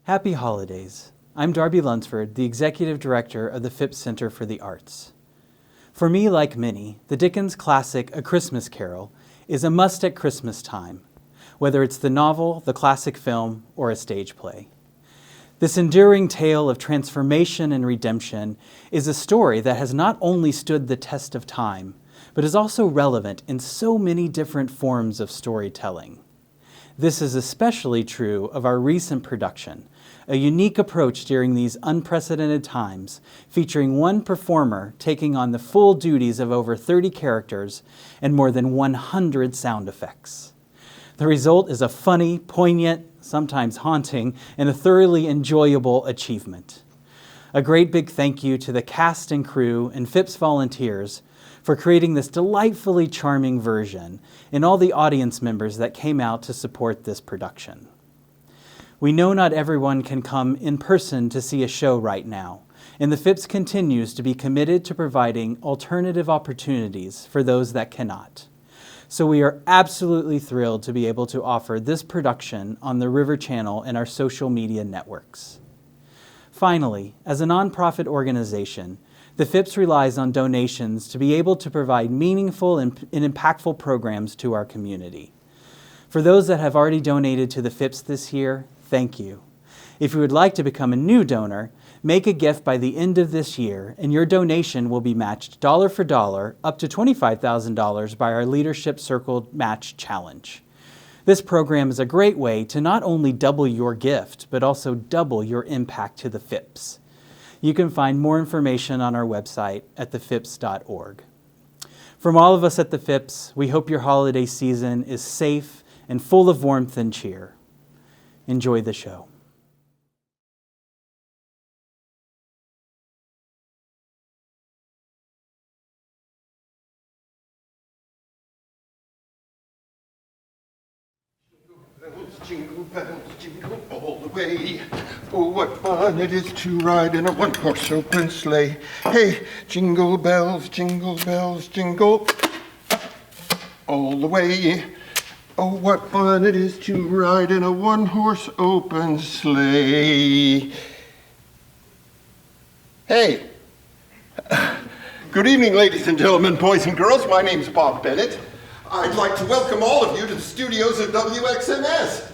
Happy holidays. I'm Darby Lunsford, the Executive Director of the Phipps Center for the Arts. For me, like many, the Dickens classic A Christmas Carol is a must at Christmas time, whether it's the novel, the classic film, or a stage play. This enduring tale of transformation and redemption is a story that has not only stood the test of time, but is also relevant in so many different forms of storytelling. This is especially true of our recent production, a unique approach during these unprecedented times, featuring one performer taking on the full duties of over 30 characters and more than 100 sound effects. The result is a funny, poignant, sometimes haunting, and a thoroughly enjoyable achievement. A great big thank you to the cast and crew and Phipps volunteers for creating this delightfully charming version, and all the audience members that came out to support this production. We know not everyone can come in person to see a show right now, and the Phipps continues to be committed to providing alternative opportunities for those that cannot. So we are absolutely thrilled to be able to offer this production on the River Channel and our social media networks. Finally, as a nonprofit organization, the Phipps relies on donations to be able to provide meaningful and impactful programs to our community. For those that have already donated to the Phipps this year, thank you. If you would like to become a new donor, make a gift by the end of this year, and your donation will be matched dollar for dollar up to $25,000 by our Leadership Circle Match Challenge. This program is a great way to not only double your gift, but also double your impact to the Phipps. You can find more information on our website at thephips.org. From all of us at the Phipps, we hope your holiday season is safe and full of warmth and cheer. Enjoy the show. Jingle bells, jingle all the way. Oh, what fun it is to ride in a one-horse open sleigh. Hey, jingle bells, jingle all the way. Oh, what fun it is to ride in a one-horse open sleigh. Hey, good evening, ladies and gentlemen, boys and girls. My name's Bob Bennett. I'd like to welcome all of you to the studios of WXMS.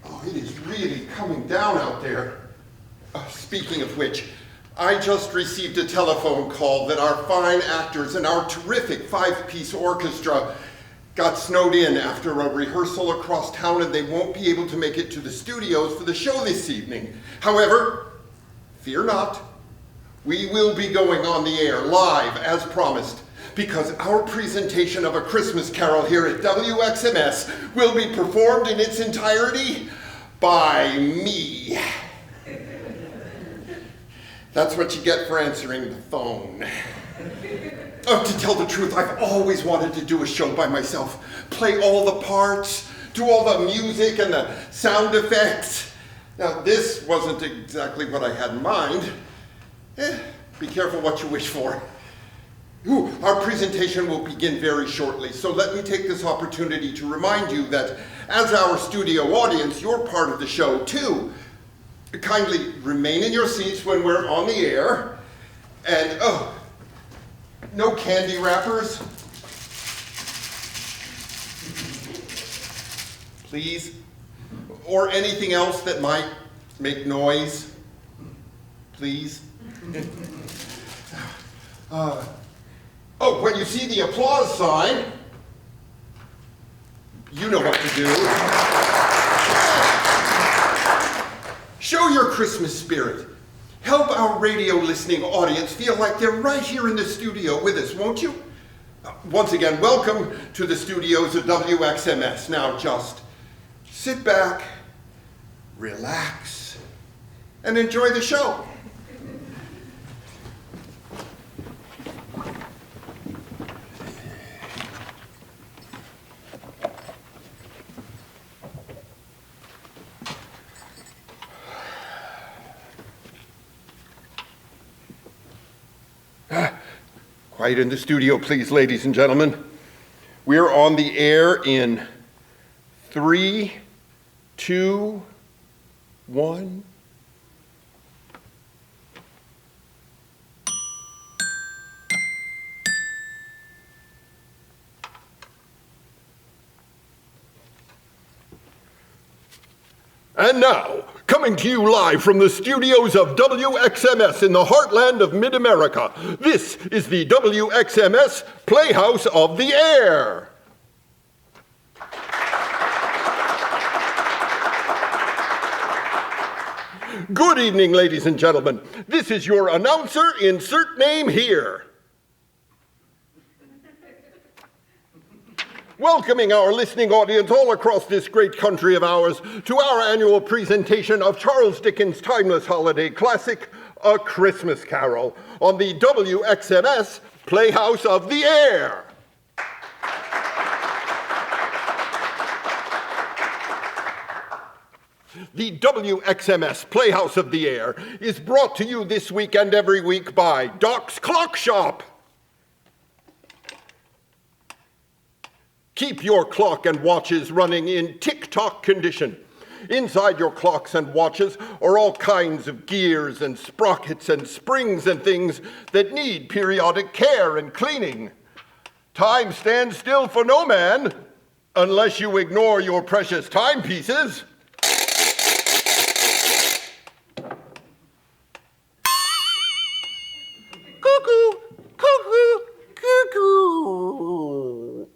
Oh, it is really coming down out there. Speaking of which, I just received a telephone call that our fine actors and our terrific five-piece orchestra got snowed in after a rehearsal across town, and they won't be able to make it to the studios for the show this evening. However, fear not, we will be going on the air live as promised, because our presentation of A Christmas Carol here at WXMS will be performed in its entirety by me. That's what you get for answering the phone. Oh, to tell the truth, I've always wanted to do a show by myself, play all the parts, do all the music and the sound effects. Now, this wasn't exactly what I had in mind. Be careful what you wish for. Our presentation will begin very shortly, so let me take this opportunity to remind you that as our studio audience, you're part of the show too. Kindly remain in your seats when we're on the air, and no candy wrappers. Please. Or anything else that might make noise. Please. When you see the applause sign, you know what to do. Show your Christmas spirit. Help our radio listening audience feel like they're right here in the studio with us, won't you? Once again, welcome to the studios of WXMS. Now just sit back, relax, and enjoy the show. Quiet in the studio, please, ladies and gentlemen. We're on the air in 3, 2, 1. And now, coming to you live from the studios of WXMS in the heartland of Mid-America, this is the WXMS Playhouse of the Air. Good evening, ladies and gentlemen. This is your announcer, insert name here. Welcoming our listening audience all across this great country of ours to our annual presentation of Charles Dickens' timeless holiday classic, A Christmas Carol, on the WXMS Playhouse of the Air. The WXMS Playhouse of the Air is brought to you this week and every week by Doc's Clock Shop. Keep your clock and watches running in tick-tock condition. Inside your clocks and watches are all kinds of gears and sprockets and springs and things that need periodic care and cleaning. Time stands still for no man, unless you ignore your precious timepieces. Cuckoo, cuckoo, cuckoo.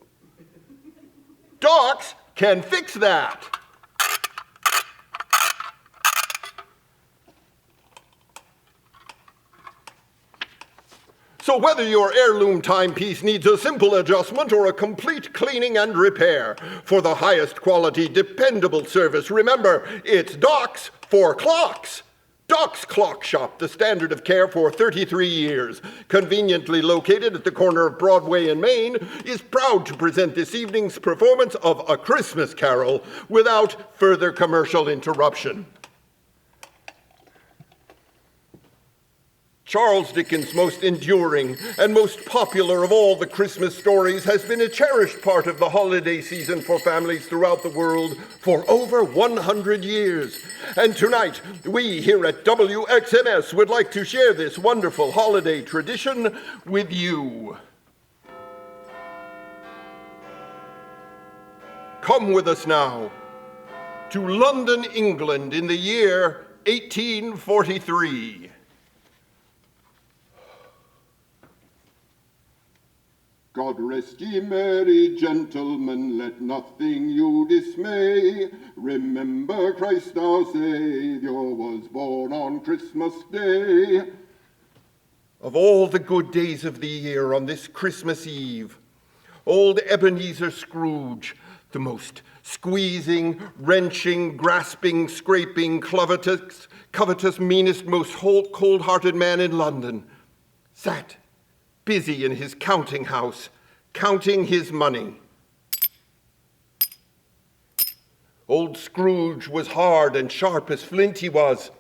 Docs can fix that. So whether your heirloom timepiece needs a simple adjustment or a complete cleaning and repair, for the highest quality, dependable service, remember, it's Doc's for clocks. Doc's Clock Shop, the standard of care for 33 years, conveniently located at the corner of Broadway and Main, is proud to present this evening's performance of A Christmas Carol without further commercial interruption. Charles Dickens' most enduring and most popular of all the Christmas stories has been a cherished part of the holiday season for families throughout the world for over 100 years. And tonight, we here at WXMS would like to share this wonderful holiday tradition with you. Come with us now to London, England in the year 1843. God rest ye merry gentlemen, let nothing you dismay. Remember Christ our Saviour was born on Christmas Day. Of all the good days of the year on this Christmas Eve, old Ebenezer Scrooge, the most squeezing, wrenching, grasping, scraping, covetous, meanest, most cold-hearted man in London, sat busy in his counting house, counting his money. Old Scrooge was hard and sharp as flint he was.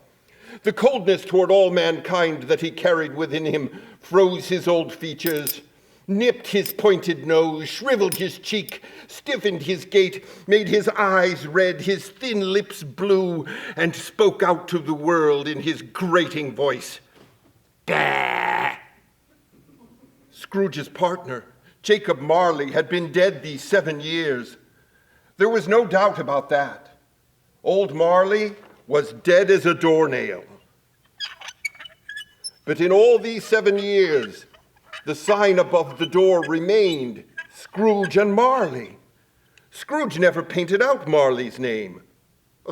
The coldness toward all mankind that he carried within him froze his old features, nipped his pointed nose, shriveled his cheek, stiffened his gait, made his eyes red, his thin lips blue, and spoke out to the world in his grating voice. Bah! Scrooge's partner, Jacob Marley, had been dead these 7 years. There was no doubt about that. Old Marley was dead as a doornail. But in all these 7 years, the sign above the door remained Scrooge and Marley. Scrooge never painted out Marley's name.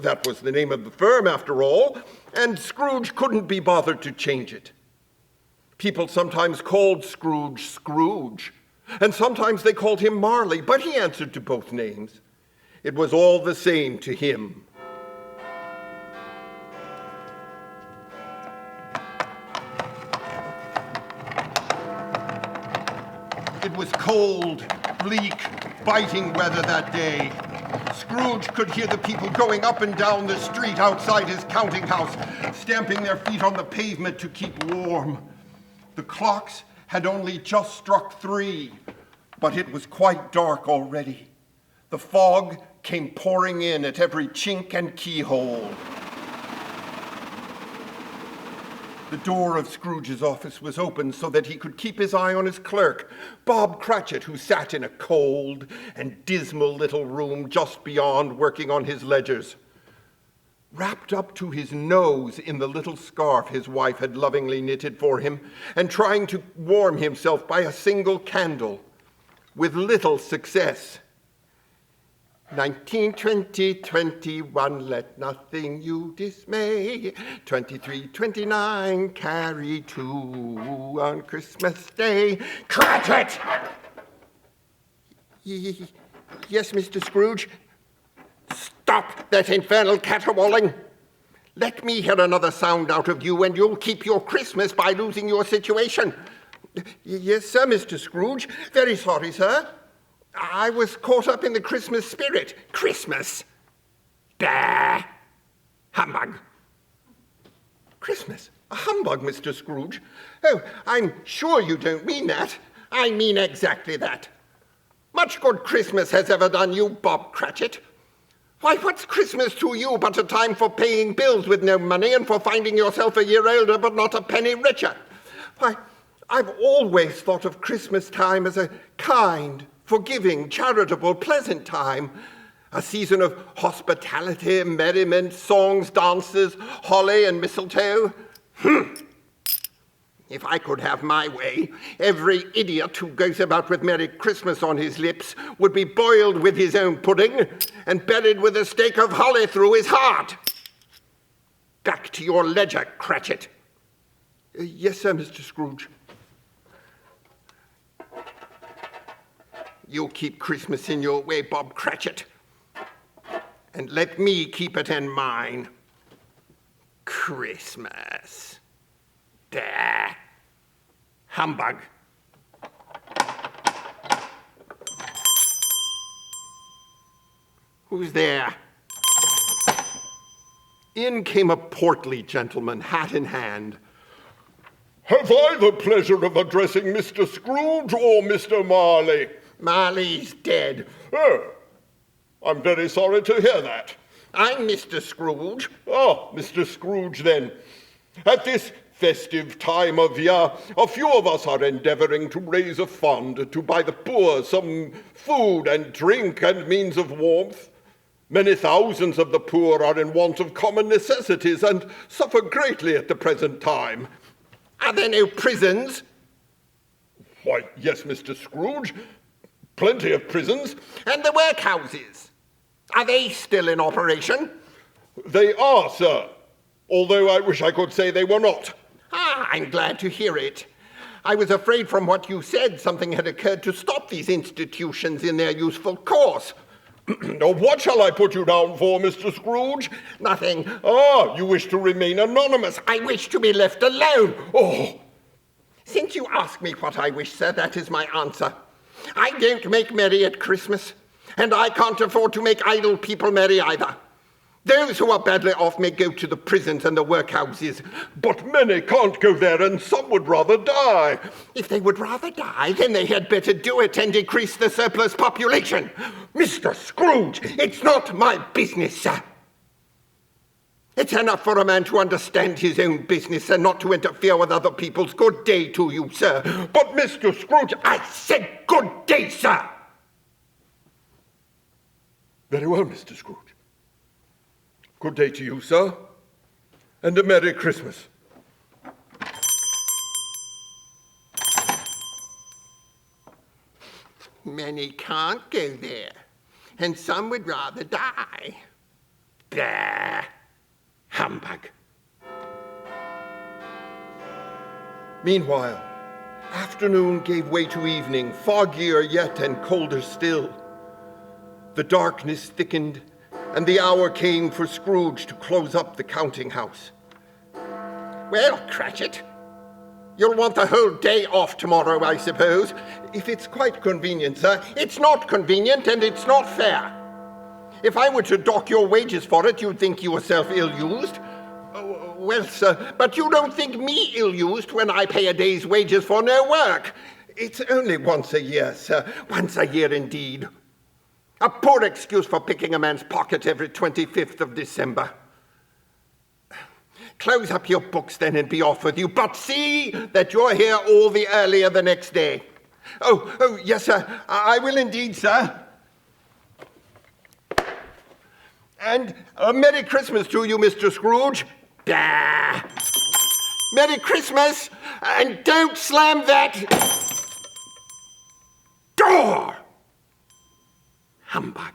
That was the name of the firm, after all, and Scrooge couldn't be bothered to change it. People sometimes called Scrooge Scrooge, and sometimes they called him Marley, but he answered to both names. It was all the same to him. It was cold, bleak, biting weather that day. Scrooge could hear the people going up and down the street outside his counting house, stamping their feet on the pavement to keep warm. The clocks had only just struck 3, but it was quite dark already. The fog came pouring in at every chink and keyhole. The door of Scrooge's office was open so that he could keep his eye on his clerk, Bob Cratchit, who sat in a cold and dismal little room just beyond working on his ledgers. Wrapped up to his nose in the little scarf his wife had lovingly knitted for him, and trying to warm himself by a single candle, with little success. 19, 20, 21, let nothing you dismay. 23, 29, carry 2 on Christmas Day. Cratchit! Yes, Mr. Scrooge? Stop that infernal caterwauling. Let me hear another sound out of you and you'll keep your Christmas by losing your situation. Yes, sir, Mr. Scrooge. Very sorry, sir. I was caught up in the Christmas spirit. Christmas? Bah! Humbug. Christmas? A humbug, Mr. Scrooge? Oh, I'm sure you don't mean that. I mean exactly that. Much good Christmas has ever done you, Bob Cratchit. Why, what's Christmas to you but a time for paying bills with no money and for finding yourself a year older but not a penny richer? Why, I've always thought of Christmas time as a kind, forgiving, charitable, pleasant time. A season of hospitality, merriment, songs, dances, holly and mistletoe. If I could have my way, every idiot who goes about with Merry Christmas on his lips would be boiled with his own pudding and buried with a stake of holly through his heart. Back to your ledger, Cratchit. Yes, sir, Mr. Scrooge. You keep Christmas in your way, Bob Cratchit, and let me keep it in mine. Christmas. Bah! Humbug. Who's there? In came a portly gentleman, hat in hand. Have I the pleasure of addressing Mr. Scrooge or Mr. Marley? Marley's dead. Oh, I'm very sorry to hear that. I'm Mr. Scrooge. Ah, Mr. Scrooge, then. At this festive time of year, a few of us are endeavouring to raise a fund to buy the poor some food and drink and means of warmth. Many thousands of the poor are in want of common necessities and suffer greatly at the present time. Are there no prisons? Why, yes, Mr. Scrooge. Plenty of prisons. And the workhouses? Are they still in operation? They are, sir, although I wish I could say they were not. Ah, I'm glad to hear it. I was afraid from what you said something had occurred to stop these institutions in their useful course. What shall I put you down for, Mr. Scrooge? Nothing. Ah, you wish to remain anonymous. I wish to be left alone. Oh, Since you ask me what I wish, sir, that is my answer. I don't make merry at Christmas, and I can't afford to make idle people merry either. Those who are badly off may go to the prisons and the workhouses. but many can't go there, and some would rather die. If they would rather die, then they had better do it and decrease the surplus population. Mr. Scrooge, it's not my business, sir. It's enough for a man to understand his own business and not to interfere with other people's. Good day to you, sir. But, Mr. Scrooge, I said good day, sir. Very well, Mr. Scrooge. Good day to you, sir, and a Merry Christmas. Many can't go there, and some would rather die. Bah! Humbug. Meanwhile, afternoon gave way to evening, foggier yet and colder still. The darkness thickened, and the hour came for Scrooge to close up the counting house. Well, Cratchit, you'll want the whole day off tomorrow, I suppose. If it's quite convenient, sir. It's not convenient and it's not fair. If I were to dock your wages for it, you'd think yourself ill-used. Well, sir, but you don't think me ill-used when I pay a day's wages for no work. It's only once a year, sir. Once a year, indeed. A poor excuse for picking a man's pocket every 25th of December. close up your books then and be off with you, but see that you're here all the earlier the next day. Oh, yes, sir. I will indeed, sir. And a Merry Christmas to you, Mr. Scrooge. Bah! Merry Christmas, and don't slam that door! Humbug.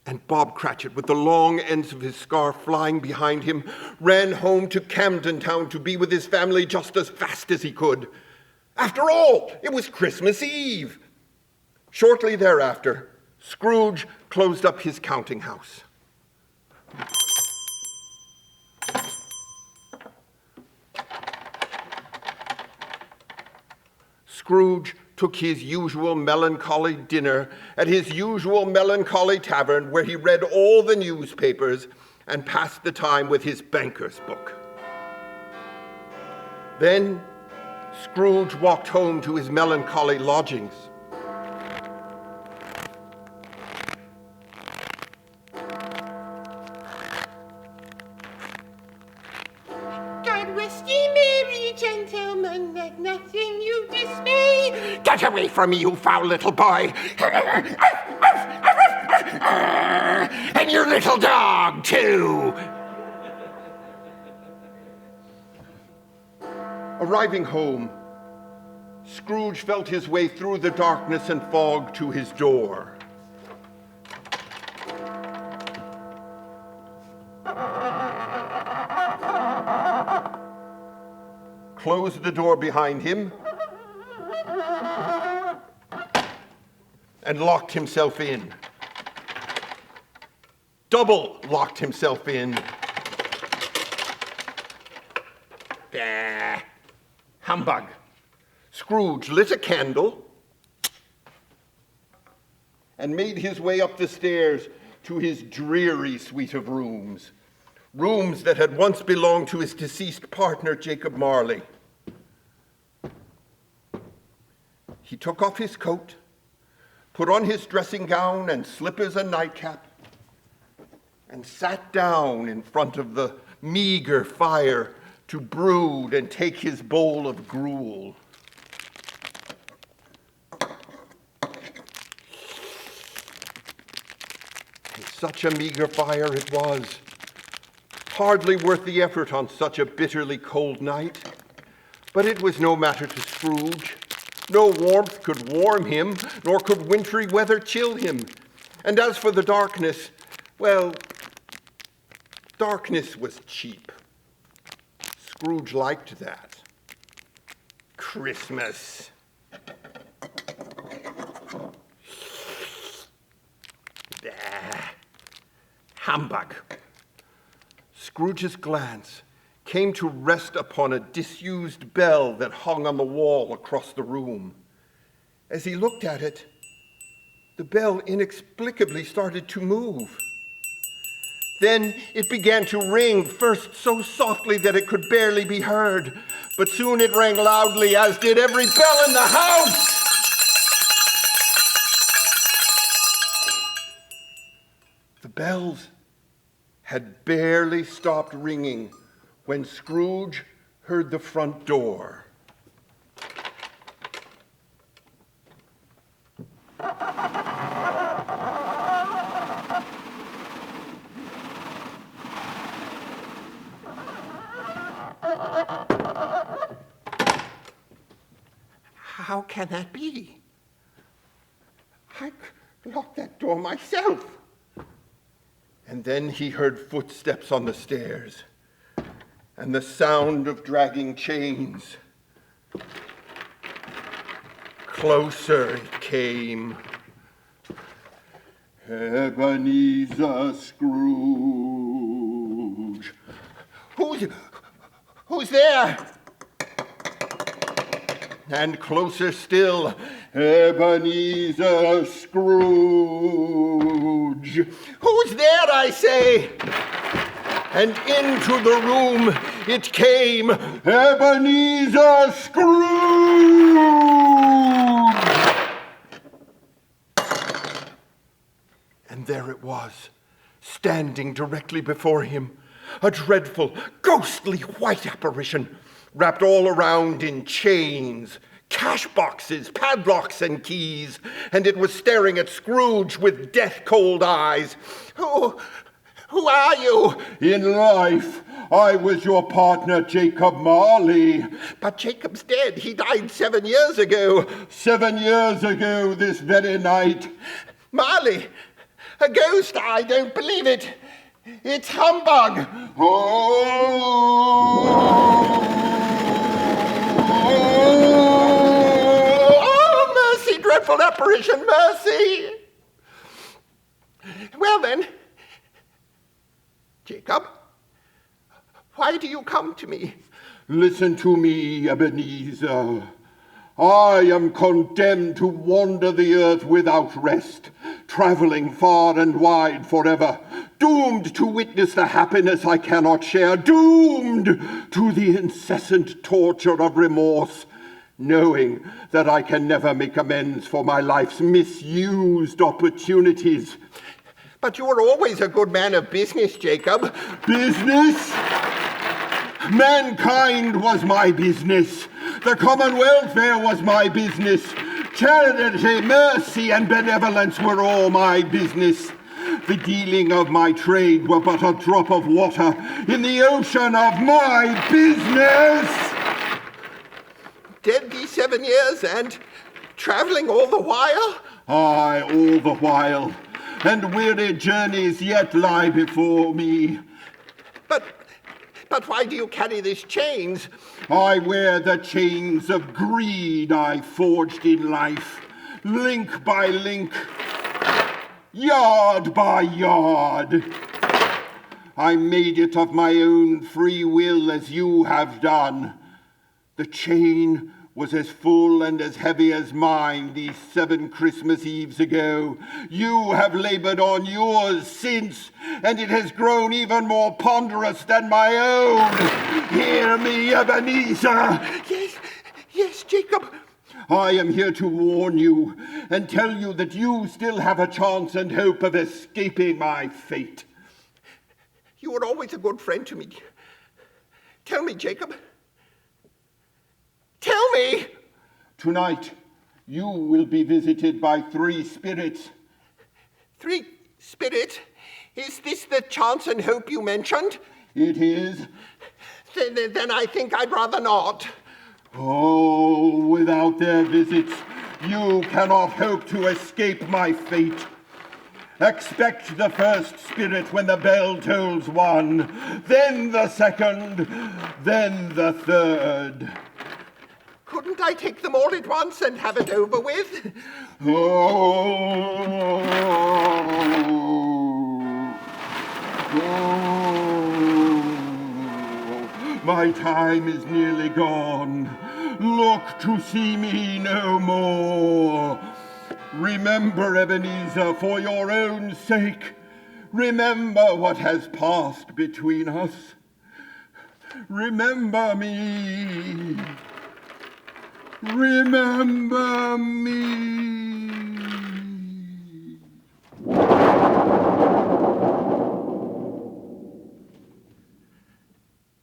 And Bob Cratchit, with the long ends of his scarf flying behind him, ran home to Camden Town to be with his family just as fast as he could. After all, it was Christmas Eve. Shortly thereafter, Scrooge closed up his counting house. Scrooge took his usual melancholy dinner at his usual melancholy tavern, where he read all the newspapers and passed the time with his banker's book. Then Scrooge walked home to his melancholy lodgings. God rest ye merry gentlemen, let nothing you dismay. Get away from me, you foul little boy! And your little dog, too! Arriving home, Scrooge felt his way through the darkness and fog to his door. Closed the door behind him and locked himself in. Double locked himself in. Bah! Humbug. Scrooge lit a candle and made his way up the stairs to his dreary suite of rooms. Rooms that had once belonged to his deceased partner, Jacob Marley. He took off his coat, put on his dressing gown and slippers and nightcap, and sat down in front of the meager fire to brood and take his bowl of gruel. And such a meager fire it was, hardly worth the effort on such a bitterly cold night. But it was no matter to Scrooge. No warmth could warm him, nor could wintry weather chill him. And as for the darkness, well, darkness was cheap. Scrooge liked that. Christmas. Humbug. Scrooge's glance came to rest upon a disused bell that hung on the wall across the room. As he looked at it, the bell inexplicably started to move. Then it began to ring, first so softly that it could barely be heard, but soon it rang loudly, as did every bell in the house. The bells had barely stopped ringing when Scrooge heard the front door. How can that be? I locked that door myself. And then he heard footsteps on the stairs and the sound of dragging chains. Closer it came. Ebenezer Scrooge. Who's there? And closer still, Ebenezer Scrooge. Who's there, I say? And into the room it came, Ebenezer Scrooge! And there it was, standing directly before him, a dreadful, ghostly white apparition, wrapped all around in chains, cash boxes, padlocks, and keys, and it was staring at Scrooge with death-cold eyes. Who are you? In life, I was your partner, Jacob Marley. But Jacob's dead. He died 7 years ago. 7 years ago this very night. Marley, a ghost? I don't believe it. It's humbug. Oh, mercy, dreadful apparition, mercy. Well then, Jacob, why do you come to me? Listen to me, Ebenezer. I am condemned to wander the earth without rest, traveling far and wide forever, doomed to witness the happiness I cannot share, doomed to the incessant torture of remorse, knowing that I can never make amends for my life's misused opportunities. But you were always a good man of business, Jacob. Business? Mankind was my business. The common welfare was my business. Charity, mercy, and benevolence were all my business. The dealing of my trade were but a drop of water in the ocean of my business. Dead these 7 years and traveling all the while? Aye, all the while. And weary journeys yet lie before me. But why do you carry these chains? I wear the chains of greed I forged in life, link by link, yard by yard. I made it of my own free will as you have done. The chain was as full and as heavy as mine these 7 Christmas Eves ago. You have labored on yours since, and it has grown even more ponderous than my own. Hear me, Ebenezer. Yes, Jacob. I am here to warn you and tell you that you still have a chance and hope of escaping my fate. You were always a good friend to me. Tell me, Jacob. Tell me! Tonight, you will be visited by 3 spirits. 3 spirits? Is this the chance and hope you mentioned? It is. Then I think I'd rather not. Oh, without their visits, you cannot hope to escape my fate. Expect the first spirit when the bell tolls 1, then the second, then the third. Couldn't I take them all at once and have it over with? Oh, my time is nearly gone. Look to see me no more. Remember, Ebenezer, for your own sake, remember what has passed between us. Remember me. Remember me.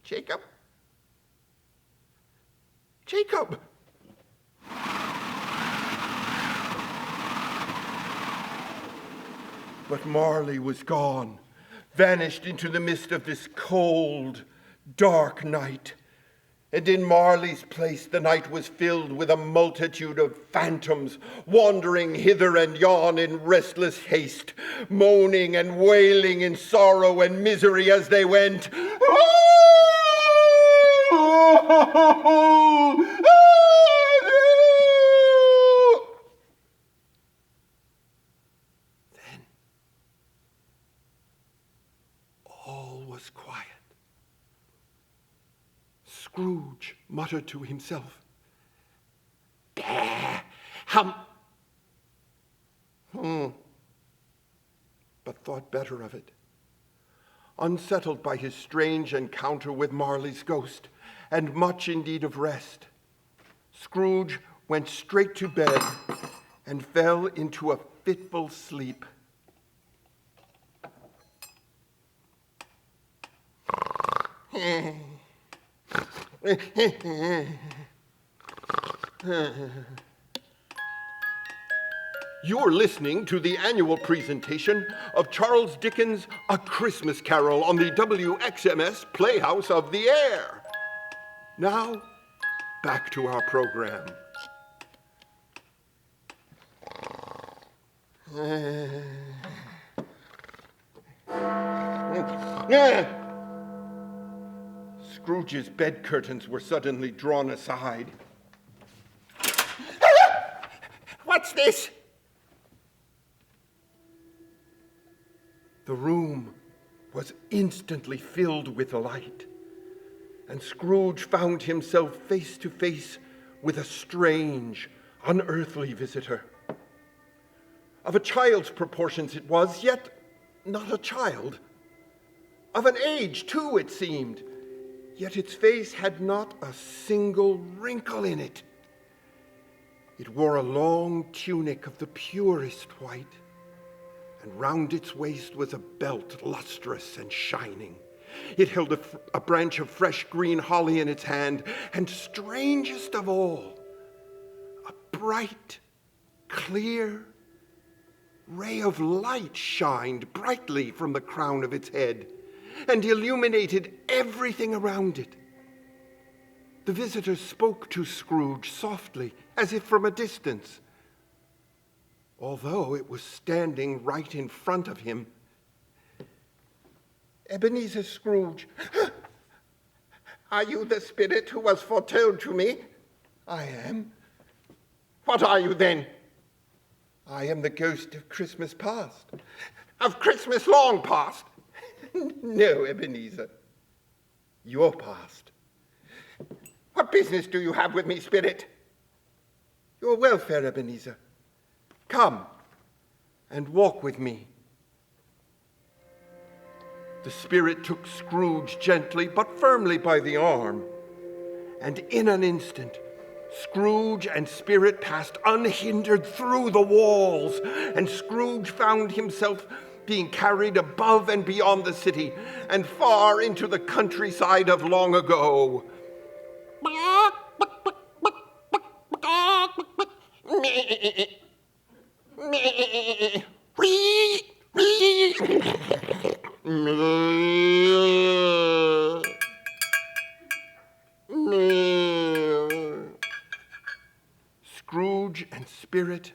Jacob? Jacob! But Marley was gone, vanished into the mist of this cold, dark night. And in Marley's place the night was filled with a multitude of phantoms, wandering hither and yon in restless haste, moaning and wailing in sorrow and misery as they went. Then all was quiet. Scrooge muttered to himself, "Bah, but thought better of it. Unsettled by his strange encounter with Marley's ghost, and much in need of rest, Scrooge went straight to bed and fell into a fitful sleep. You're listening to the annual presentation of Charles Dickens' A Christmas Carol on the WXMS Playhouse of the Air. Now, back to our program. Scrooge's bed curtains were suddenly drawn aside. What's this? The room was instantly filled with light, and Scrooge found himself face to face with a strange, unearthly visitor. Of a child's proportions it was, yet not a child. Of an age, too, it seemed, yet its face had not a single wrinkle in it. It wore a long tunic of the purest white, and round its waist was a belt lustrous and shining. It held a branch of fresh green holly in its hand, and strangest of all, a bright, clear ray of light shined brightly from the crown of its head and illuminated everything around it. The visitor spoke to Scrooge softly, as if from a distance, although it was standing right in front of him. Ebenezer Scrooge, are you the spirit who was foretold to me? I am. What are you then? I am the ghost of Christmas past. Of Christmas long past? No, Ebenezer. Your past. What business do you have with me, spirit? Your welfare, Ebenezer. Come and walk with me. The spirit took Scrooge gently but firmly by the arm, and in an instant, Scrooge and spirit passed unhindered through the walls, and Scrooge found himself being carried above and beyond the city and far into the countryside of long ago. Scrooge and spirit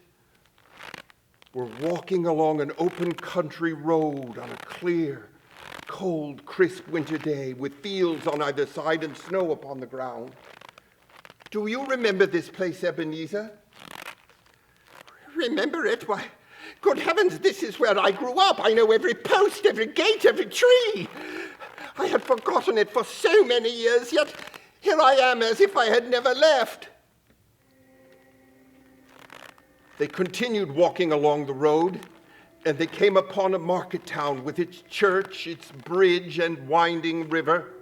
were walking along an open country road on a clear, cold, crisp winter day with fields on either side and snow upon the ground. Do you remember this place, Ebenezer? Remember it? Why, good heavens, this is where I grew up. I know every post, every gate, every tree. I had forgotten it for so many years, yet here I am as if I had never left. They continued walking along the road, and they came upon a market town with its church, its bridge, and winding river.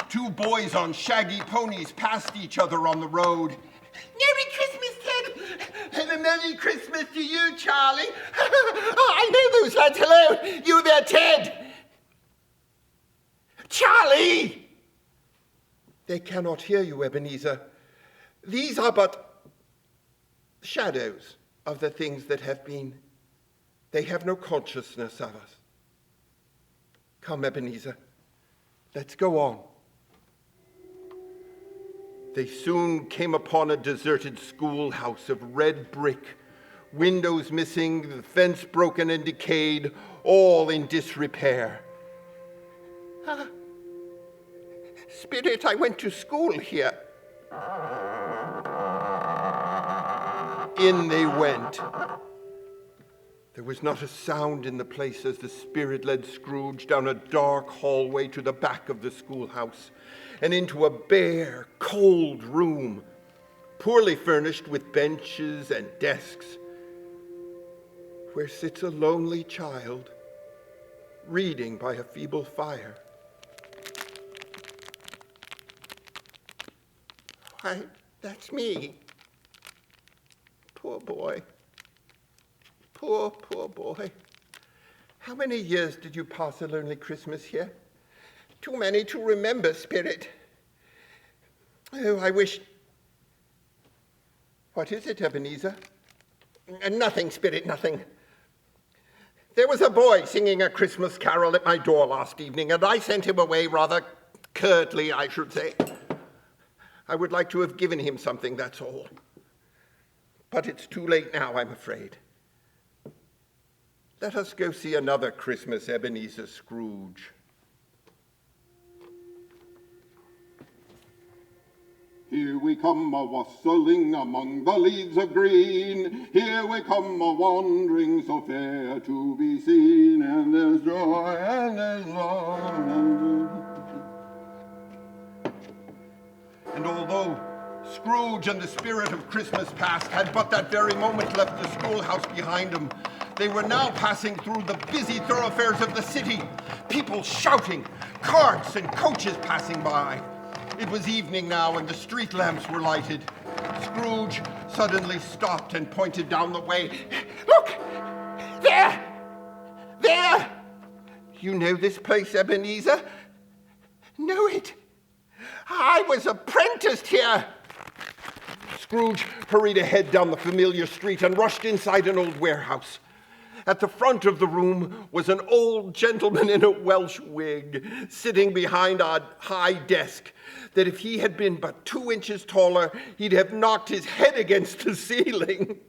Two boys on shaggy ponies passed each other on the road. Merry Christmas, Ted! And a Merry Christmas to you, Charlie. I know those lads. Hello, you there, Ted? Charlie! They cannot hear you, Ebenezer. These are but shadows of the things that have been. They have no consciousness of us. Come, Ebenezer, let's go on. They soon came upon a deserted schoolhouse of red brick, windows missing, the fence broken and decayed, all in disrepair. Spirit, I went to school here. In they went. There was not a sound in the place as the spirit led Scrooge down a dark hallway to the back of the schoolhouse and into a bare, cold room, poorly furnished with benches and desks, where sits a lonely child reading by a feeble fire. Why, that's me. Poor boy. Poor boy. How many years did you pass a lonely Christmas here? Too many to remember, Spirit. Oh, I wish... What is it, Ebenezer? Nothing, Spirit, nothing. There was a boy singing a Christmas carol at my door last evening, and I sent him away rather curtly, I should say. I would like to have given him something, that's all. But it's too late now, I'm afraid. Let us go see another Christmas, Ebenezer Scrooge. Here we come a-wassailing among the leaves of green. Here we come a-wandering so fair to be seen. And there's joy and there's love. And although Scrooge and the spirit of Christmas past had but that very moment left the schoolhouse behind them, they were now passing through the busy thoroughfares of the city, people shouting, carts and coaches passing by. It was evening now, and the street lamps were lighted. Scrooge suddenly stopped and pointed down the way. Look! There! There! You know this place, Ebenezer? Know it? I was apprenticed here. Scrooge hurried ahead down the familiar street and rushed inside an old warehouse. At the front of the room was an old gentleman in a Welsh wig, sitting behind a high desk that if he had been but 2 inches taller, he'd have knocked his head against the ceiling.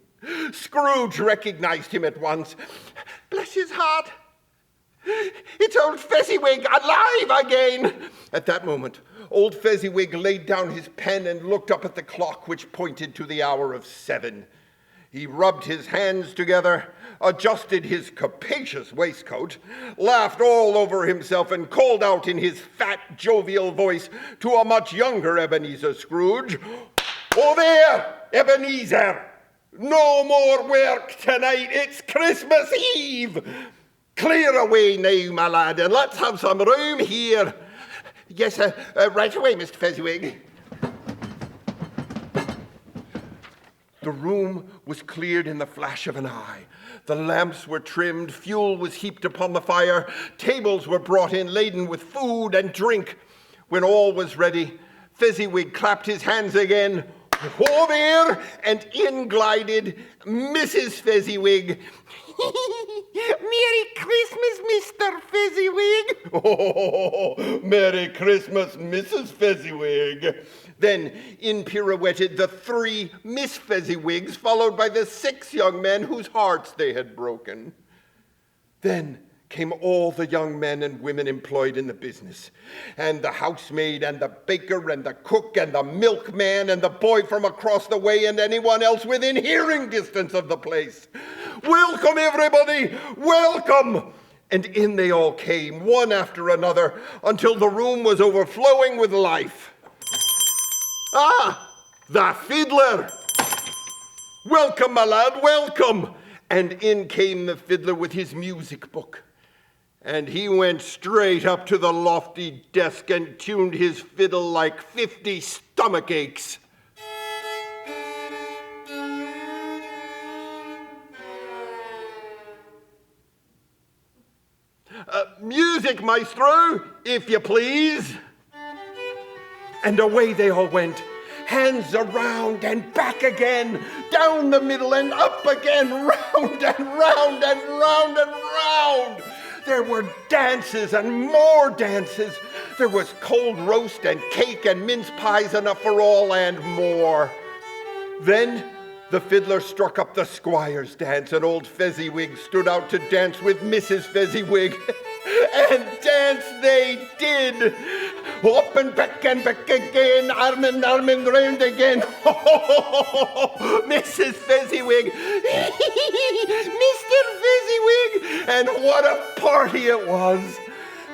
Scrooge recognized him at once. Bless his heart! It's old Fezziwig alive again! At that moment, old Fezziwig laid down his pen and looked up at the clock, which pointed to the hour of 7. He rubbed his hands together, adjusted his capacious waistcoat, laughed all over himself, and called out in his fat, jovial voice to a much younger Ebenezer Scrooge, "Oh there, Ebenezer! No more work tonight, it's Christmas Eve! Clear away now, my lad, and let's have some room here." "Yes, right away, Mr. Fezziwig." The room was cleared in the flash of an eye. The lamps were trimmed, fuel was heaped upon the fire, tables were brought in laden with food and drink. When all was ready, Fezziwig clapped his hands again. "Ho there!" and in glided Mrs. Fezziwig. Merry Christmas, Mr. Fezziwig. Oh, Merry Christmas, Mrs. Fezziwig. Then in pirouetted the 3 Miss Fezziwigs, followed by the 6 young men whose hearts they had broken. Then came all the young men and women employed in the business, and the housemaid and the baker and the cook and the milkman and the boy from across the way and anyone else within hearing distance of the place. "Welcome, everybody! Welcome!" And in they all came, one after another, until the room was overflowing with life. "Ah, the fiddler! Welcome, my lad, welcome!" And in came the fiddler with his music book. And he went straight up to the lofty desk and tuned his fiddle like 50 stomach aches. "Music, maestro, if you please." And away they all went, hands around and back again, down the middle and up again, round and round and round and round. There were dances and more dances. There was cold roast and cake and mince pies enough for all and more. Then the fiddler struck up the squire's dance, and old Fezziwig stood out to dance with Mrs. Fezziwig. And dance they did. Up and back again, arm and round again. Mrs. Fezziwig, Mr. Fezziwig. And what a party it was.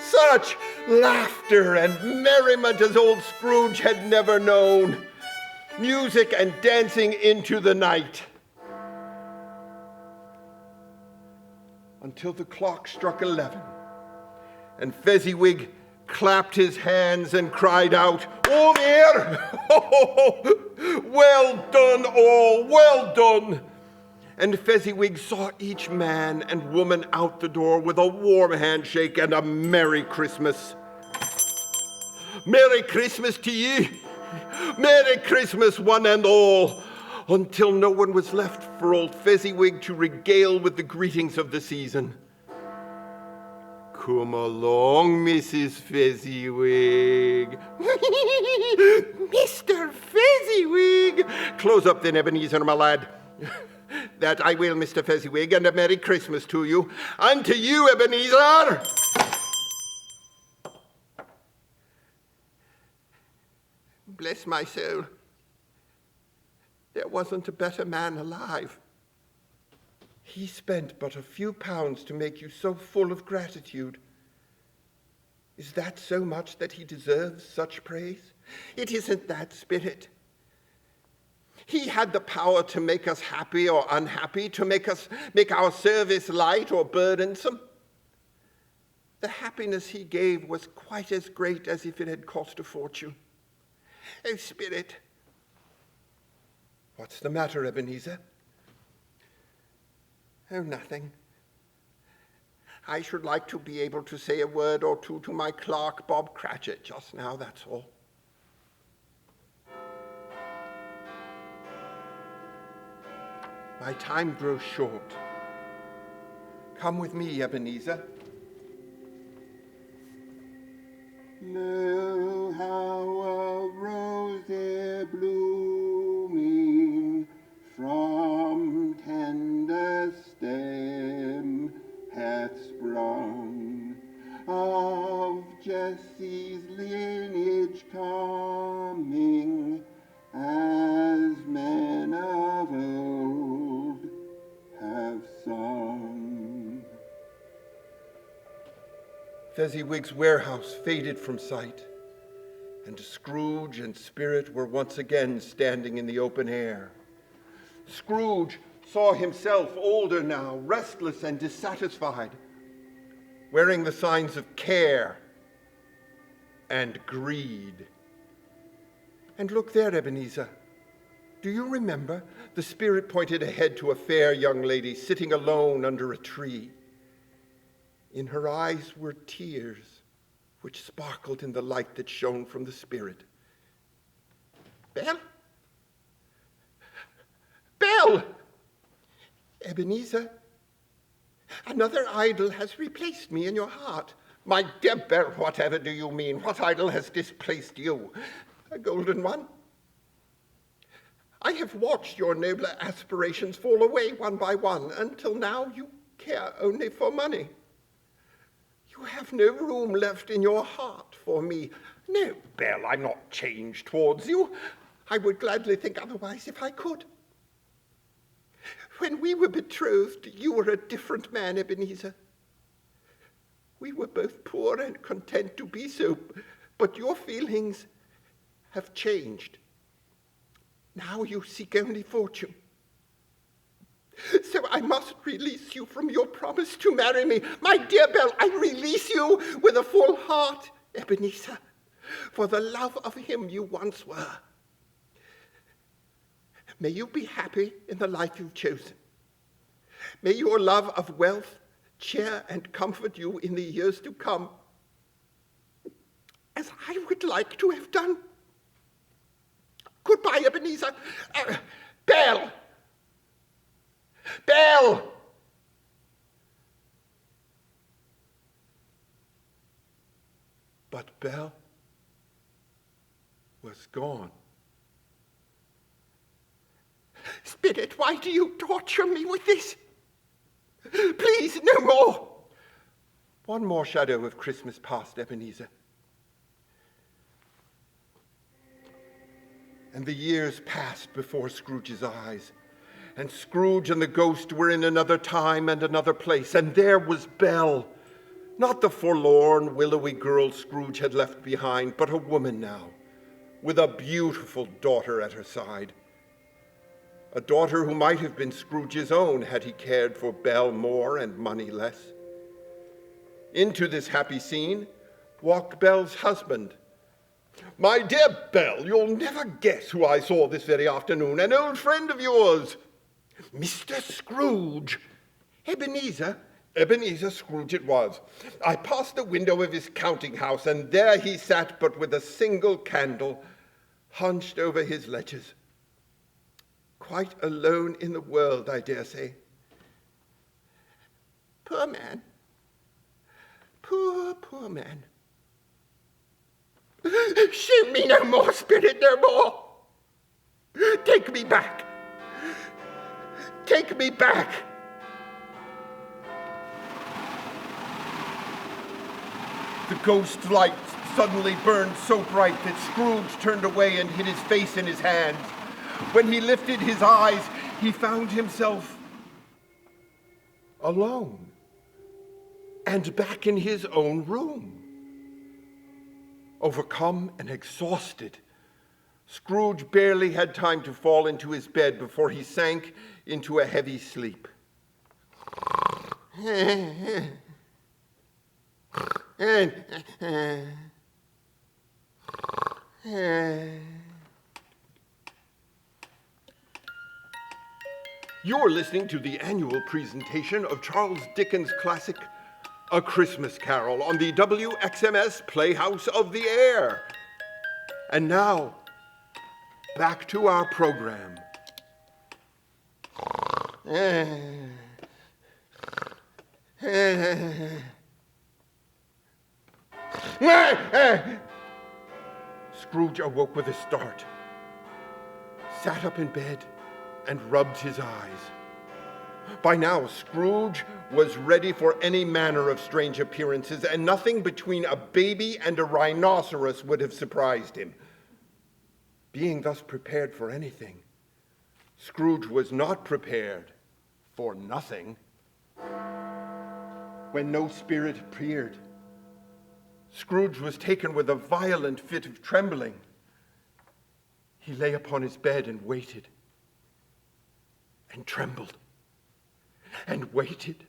Such laughter and merriment as old Scrooge had never known. Music and dancing into the night. Until the clock struck 11. And Fezziwig clapped his hands and cried out, "Oh, there! Oh, well done, all, well done!" and Fezziwig saw each man and woman out the door with a warm handshake and a Merry Christmas. Merry Christmas to ye! Merry Christmas, one and all! Until no one was left for old Fezziwig to regale with the greetings of the season. Come along, Mrs. Fezziwig. Mr. Fezziwig! Close up then, Ebenezer, my lad. That I will, Mr. Fezziwig, and a Merry Christmas to you. And to you, Ebenezer! Bless my soul. There wasn't a better man alive. He spent but a few pounds to make you so full of gratitude. Is that so much that he deserves such praise? It isn't that, Spirit. He had the power to make us happy or unhappy, to make our service light or burdensome. The happiness he gave was quite as great as if it had cost a fortune. Oh, Spirit. What's the matter, Ebenezer? Oh, nothing. I should like to be able to say a word or two to my clerk, Bob Cratchit, just now, that's all. My time grows short. Come with me, Ebenezer. Lo, how a rose there blooming from tender stem hath sprung, of Jesse's lineage coming, as men of old have sung. Fezziwig's warehouse faded from sight, and Scrooge and Spirit were once again standing in the open air. Scrooge saw himself older now, restless and dissatisfied, wearing the signs of care and greed. And look there, Ebenezer. Do you remember? The Spirit pointed ahead to a fair young lady sitting alone under a tree. In her eyes were tears, which sparkled in the light that shone from the Spirit. Belle? Belle! Ebenezer, another idol has replaced me in your heart. My dear Belle, whatever do you mean? What idol has displaced you? A golden one? I have watched your nobler aspirations fall away one by one, until now you care only for money. You have no room left in your heart for me. No, Belle, I'm not changed towards you. I would gladly think otherwise if I could. When we were betrothed, you were a different man, Ebenezer. We were both poor and content to be so, but your feelings have changed. Now you seek only fortune. So I must release you from your promise to marry me. My dear Belle, I release you with a full heart, Ebenezer, for the love of him you once were. May you be happy in the life you've chosen. May your love of wealth cheer and comfort you in the years to come, as I would like to have done. Goodbye, Ebenezer. Belle! Belle! But Belle was gone. Spirit, why do you torture me with this? Please, no more. One more shadow of Christmas past, Ebenezer. And the years passed before Scrooge's eyes, and Scrooge and the ghost were in another time and another place, and there was Belle, not the forlorn, willowy girl Scrooge had left behind, but a woman now, with a beautiful daughter at her side. A daughter who might have been Scrooge's own had he cared for Belle more and money less. Into this happy scene walked Belle's husband. My dear Belle, you'll never guess who I saw this very afternoon, an old friend of yours. Mr. Scrooge! Ebenezer? Ebenezer Scrooge it was. I passed the window of his counting house, and there he sat, but with a single candle, hunched over his ledgers. Quite alone in the world, I dare say. Poor man. Poor, poor man. Shame me no more, Spirit, no more. Take me back. Take me back. The ghost light suddenly burned so bright that Scrooge turned away and hid his face in his hands. When he lifted his eyes, he found himself alone and back in his own room. Overcome and exhausted, Scrooge barely had time to fall into his bed before he sank into a heavy sleep. You're listening to the annual presentation of Charles Dickens' classic, A Christmas Carol, on the WXMS Playhouse of the Air. And now, back to our program. Scrooge awoke with a start, sat up in bed, and rubbed his eyes. By now, Scrooge was ready for any manner of strange appearances, and nothing between a baby and a rhinoceros would have surprised him. Being thus prepared for anything, Scrooge was not prepared for nothing. When no spirit appeared, Scrooge was taken with a violent fit of trembling. He lay upon his bed and waited, and trembled, and waited,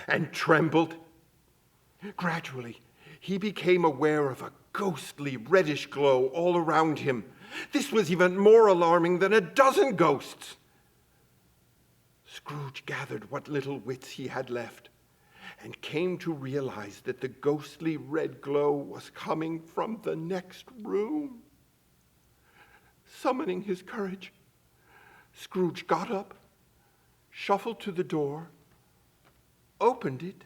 and trembled. Gradually, he became aware of a ghostly reddish glow all around him. This was even more alarming than a dozen ghosts. Scrooge gathered what little wits he had left and came to realize that the ghostly red glow was coming from the next room. Summoning his courage, Scrooge got up, shuffled to the door, opened it,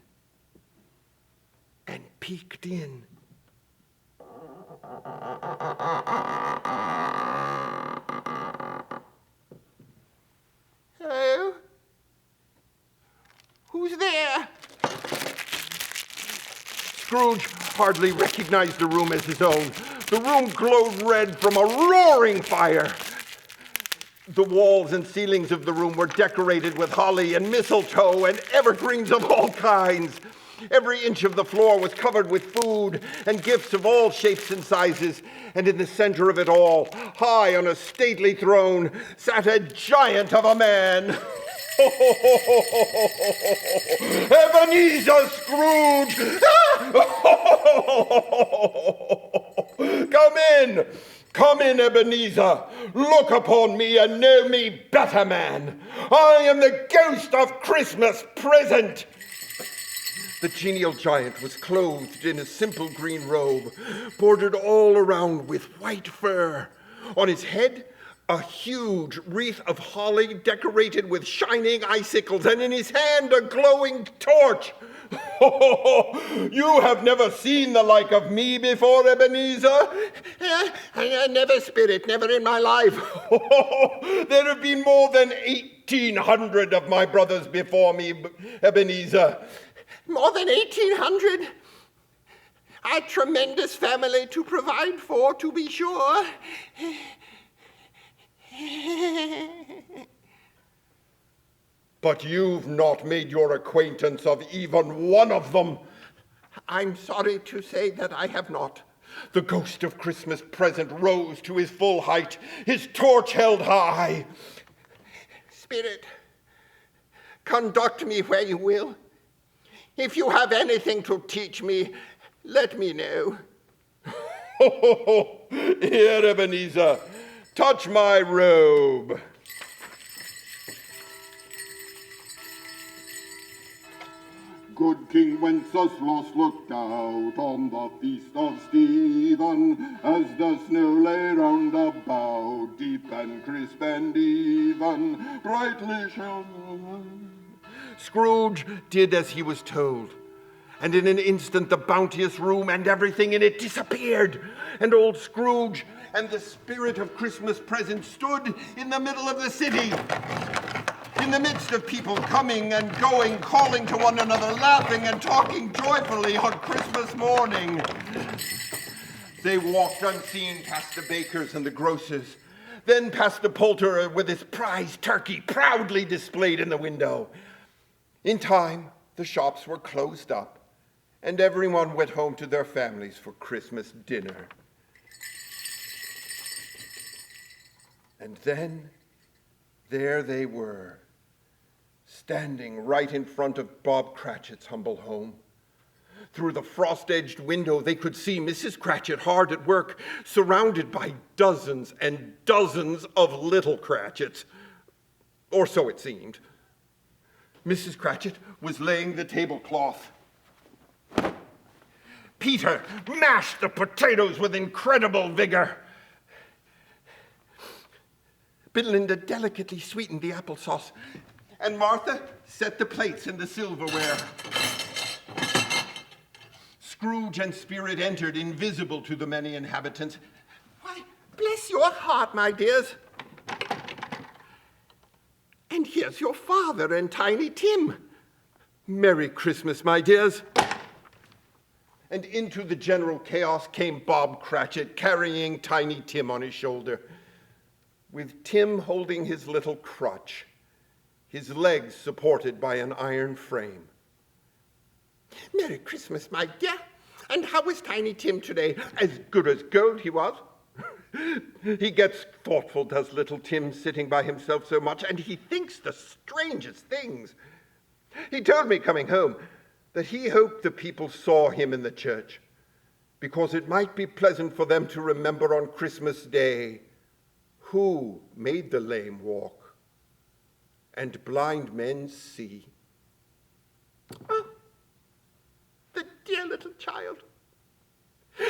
and peeked in. Hello? Who's there? Scrooge hardly recognized the room as his own. The room glowed red from a roaring fire. The walls and ceilings of the room were decorated with holly and mistletoe and evergreens of all kinds. Every inch of the floor was covered with food and gifts of all shapes and sizes. And in the center of it all, high on a stately throne, sat a giant of a man. Ebenezer Scrooge! Come in, Ebenezer. Look upon me and know me better, man. I am the ghost of Christmas present. The genial giant was clothed in a simple green robe, bordered all around with white fur. On his head, a huge wreath of holly decorated with shining icicles, and in his hand a glowing torch. You have never seen the like of me before, Ebenezer? Never, Spirit, never in my life. There have been more than 1,800 of my brothers before me, Ebenezer. More than 1,800? A tremendous family to provide for, to be sure. But you've not made your acquaintance of even one of them. I'm sorry to say that I have not. The ghost of Christmas present rose to his full height, his torch held high. Spirit, conduct me where you will. If you have anything to teach me, let me know. Here, Ebenezer, touch my robe. good King Wenceslas looked out on the feast of Stephen, as the snow lay round about, deep and crisp and even, brightly shone. Scrooge did as he was told, and in an instant the bounteous room and everything in it disappeared, and old Scrooge and the spirit of Christmas present stood in the middle of the city, in the midst of people coming and going, calling to one another, laughing and talking joyfully on Christmas morning. They walked unseen past the bakers and the grocers, then past the poulterer with his prize turkey proudly displayed in the window. In time, the shops were closed up, and everyone went home to their families for Christmas dinner. And then, there they were, standing right in front of Bob Cratchit's humble home. Through the frost-edged window, they could see Mrs. Cratchit hard at work, surrounded by dozens and dozens of little Cratchits, or so it seemed. Mrs. Cratchit was laying the tablecloth. Peter mashed the potatoes with incredible vigor. Belinda delicately sweetened the applesauce, and Martha set the plates in the silverware. Scrooge and Spirit entered, invisible to the many inhabitants. Why, bless your heart, my dears. And here's your father and Tiny Tim. Merry Christmas, my dears. And into the general chaos came Bob Cratchit, carrying Tiny Tim on his shoulder, with Tim holding his little crutch, his legs supported by an iron frame. Merry Christmas, my dear. And how is Tiny Tim today? As good as gold he was. He gets thoughtful, does little Tim, sitting by himself so much, and he thinks the strangest things. He told me coming home that he hoped the people saw him in the church, because it might be pleasant for them to remember on Christmas Day who made the lame walk and blind men see. Oh, the dear little child.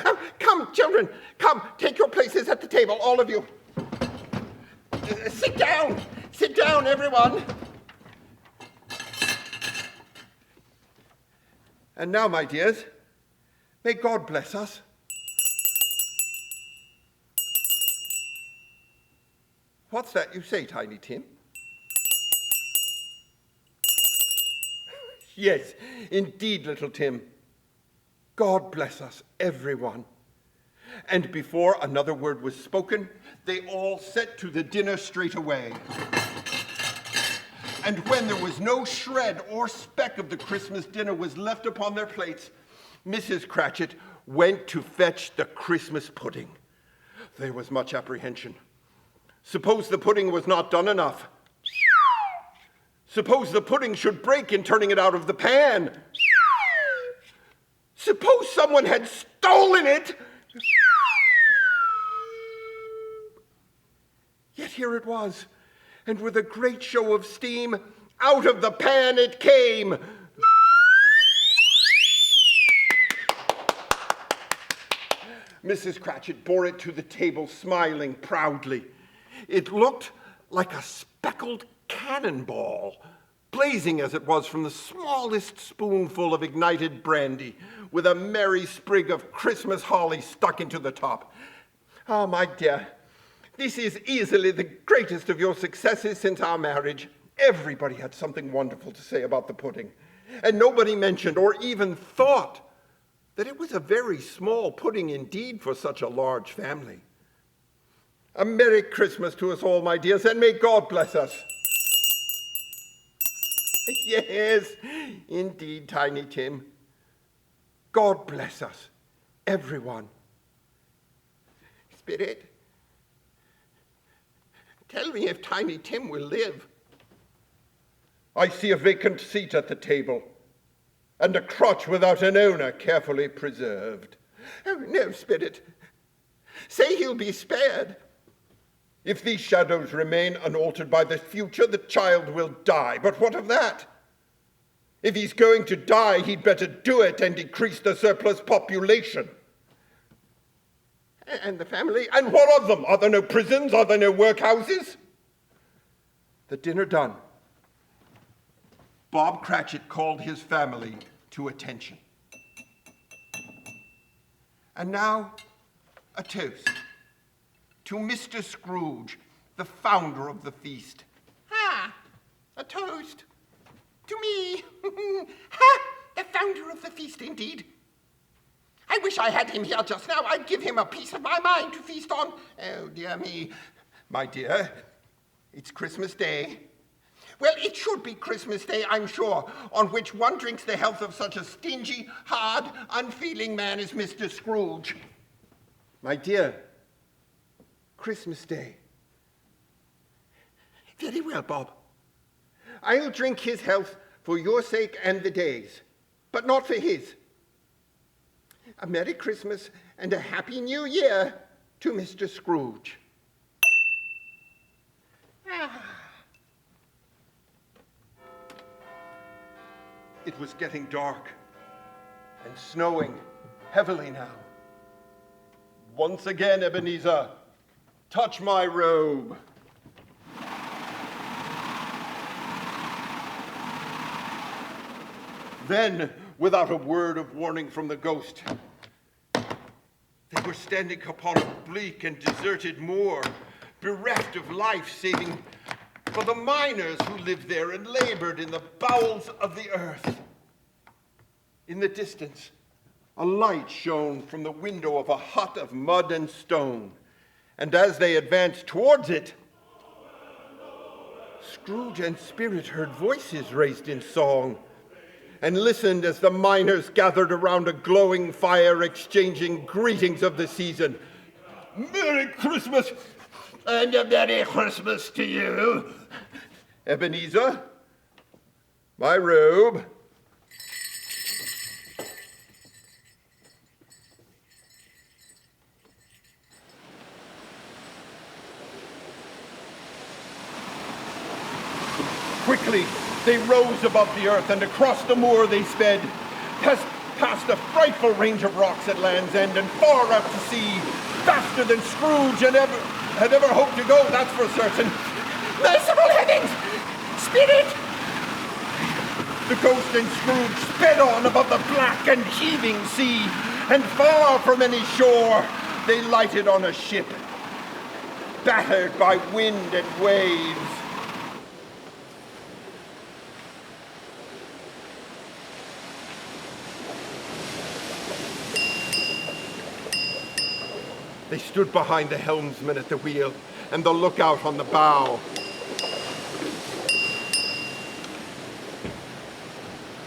Oh, come, children, come, take your places at the table, all of you. Sit down, everyone. And now, my dears, may God bless us. What's that you say, Tiny Tim? Yes, indeed, little Tim. God bless us, everyone. And before another word was spoken, they all set to the dinner straight away. And when there was no shred or speck of the Christmas dinner was left upon their plates, Mrs. Cratchit went to fetch the Christmas pudding. There was much apprehension. Suppose the pudding was not done enough? Suppose the pudding should break in turning it out of the pan? Suppose someone had stolen it? Yet here it was, and with a great show of steam, out of the pan it came. Mrs. Cratchit bore it to the table, smiling proudly. It looked like a speckled cannonball, blazing as it was from the smallest spoonful of ignited brandy, with a merry sprig of Christmas holly stuck into the top. Ah, my dear, this is easily the greatest of your successes since our marriage. Everybody had something wonderful to say about the pudding, and nobody mentioned or even thought that it was a very small pudding indeed for such a large family. A Merry Christmas to us all, my dears, and may God bless us. Yes, indeed, Tiny Tim. God bless us, everyone. Spirit, tell me if Tiny Tim will live. I see a vacant seat at the table, and a crotch without an owner carefully preserved. Oh, no, Spirit. Say he'll be spared. If these shadows remain unaltered by the future, the child will die. But what of that? If he's going to die, he'd better do it and decrease the surplus population. And the family? And what of them? Are there no prisons? Are there no workhouses? The dinner done, Bob Cratchit called his family to attention. And now, a toast to Mr. Scrooge, the founder of the feast. Ah, a toast to me. Ha! The founder of the feast, indeed. I wish I had him here just now. I'd give him a piece of my mind to feast on. Oh, dear me. My dear, it's Christmas Day. Well, it should be Christmas Day, I'm sure, on which one drinks the health of such a stingy, hard, unfeeling man as Mr. Scrooge. My dear, Christmas Day. Very well, Bob. I'll drink his health for your sake and the day's, but not for his. A Merry Christmas and a Happy New Year to Mr. Scrooge. It was getting dark and snowing heavily now. Once again, Ebenezer, touch my robe. Then, without a word of warning from the ghost, they were standing upon a bleak and deserted moor, bereft of life, saving for the miners who lived there and labored in the bowels of the earth. In the distance, a light shone from the window of a hut of mud and stone, and as they advanced towards it, Scrooge and Spirit heard voices raised in song, and listened as the miners gathered around a glowing fire, exchanging greetings of the season. Merry Christmas! And a Merry Christmas to you. Ebenezer, my robe. Quickly, they rose above the earth, and across the moor they sped, past a frightful range of rocks at Land's End, and far out to sea, faster than Scrooge had ever hoped to go, that's for certain. Merciful heavens! Spirit! The ghost and Scrooge sped on above the black and heaving sea, and far from any shore they lighted on a ship, battered by wind and waves. They stood behind the helmsman at the wheel and the lookout on the bow.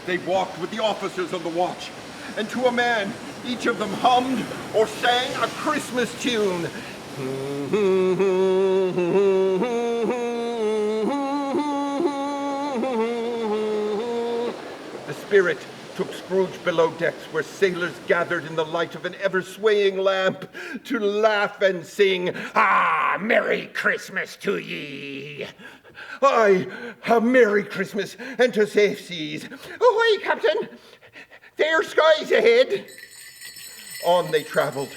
They walked with the officers on the watch, and to a man, each of them hummed or sang a Christmas tune. The Spirit took Scrooge below decks, where sailors gathered in the light of an ever-swaying lamp to laugh and sing, "Ah, Merry Christmas to ye!" Aye, a Merry Christmas and to safe seas. Ahoy, Captain! Fair skies ahead. On they travelled.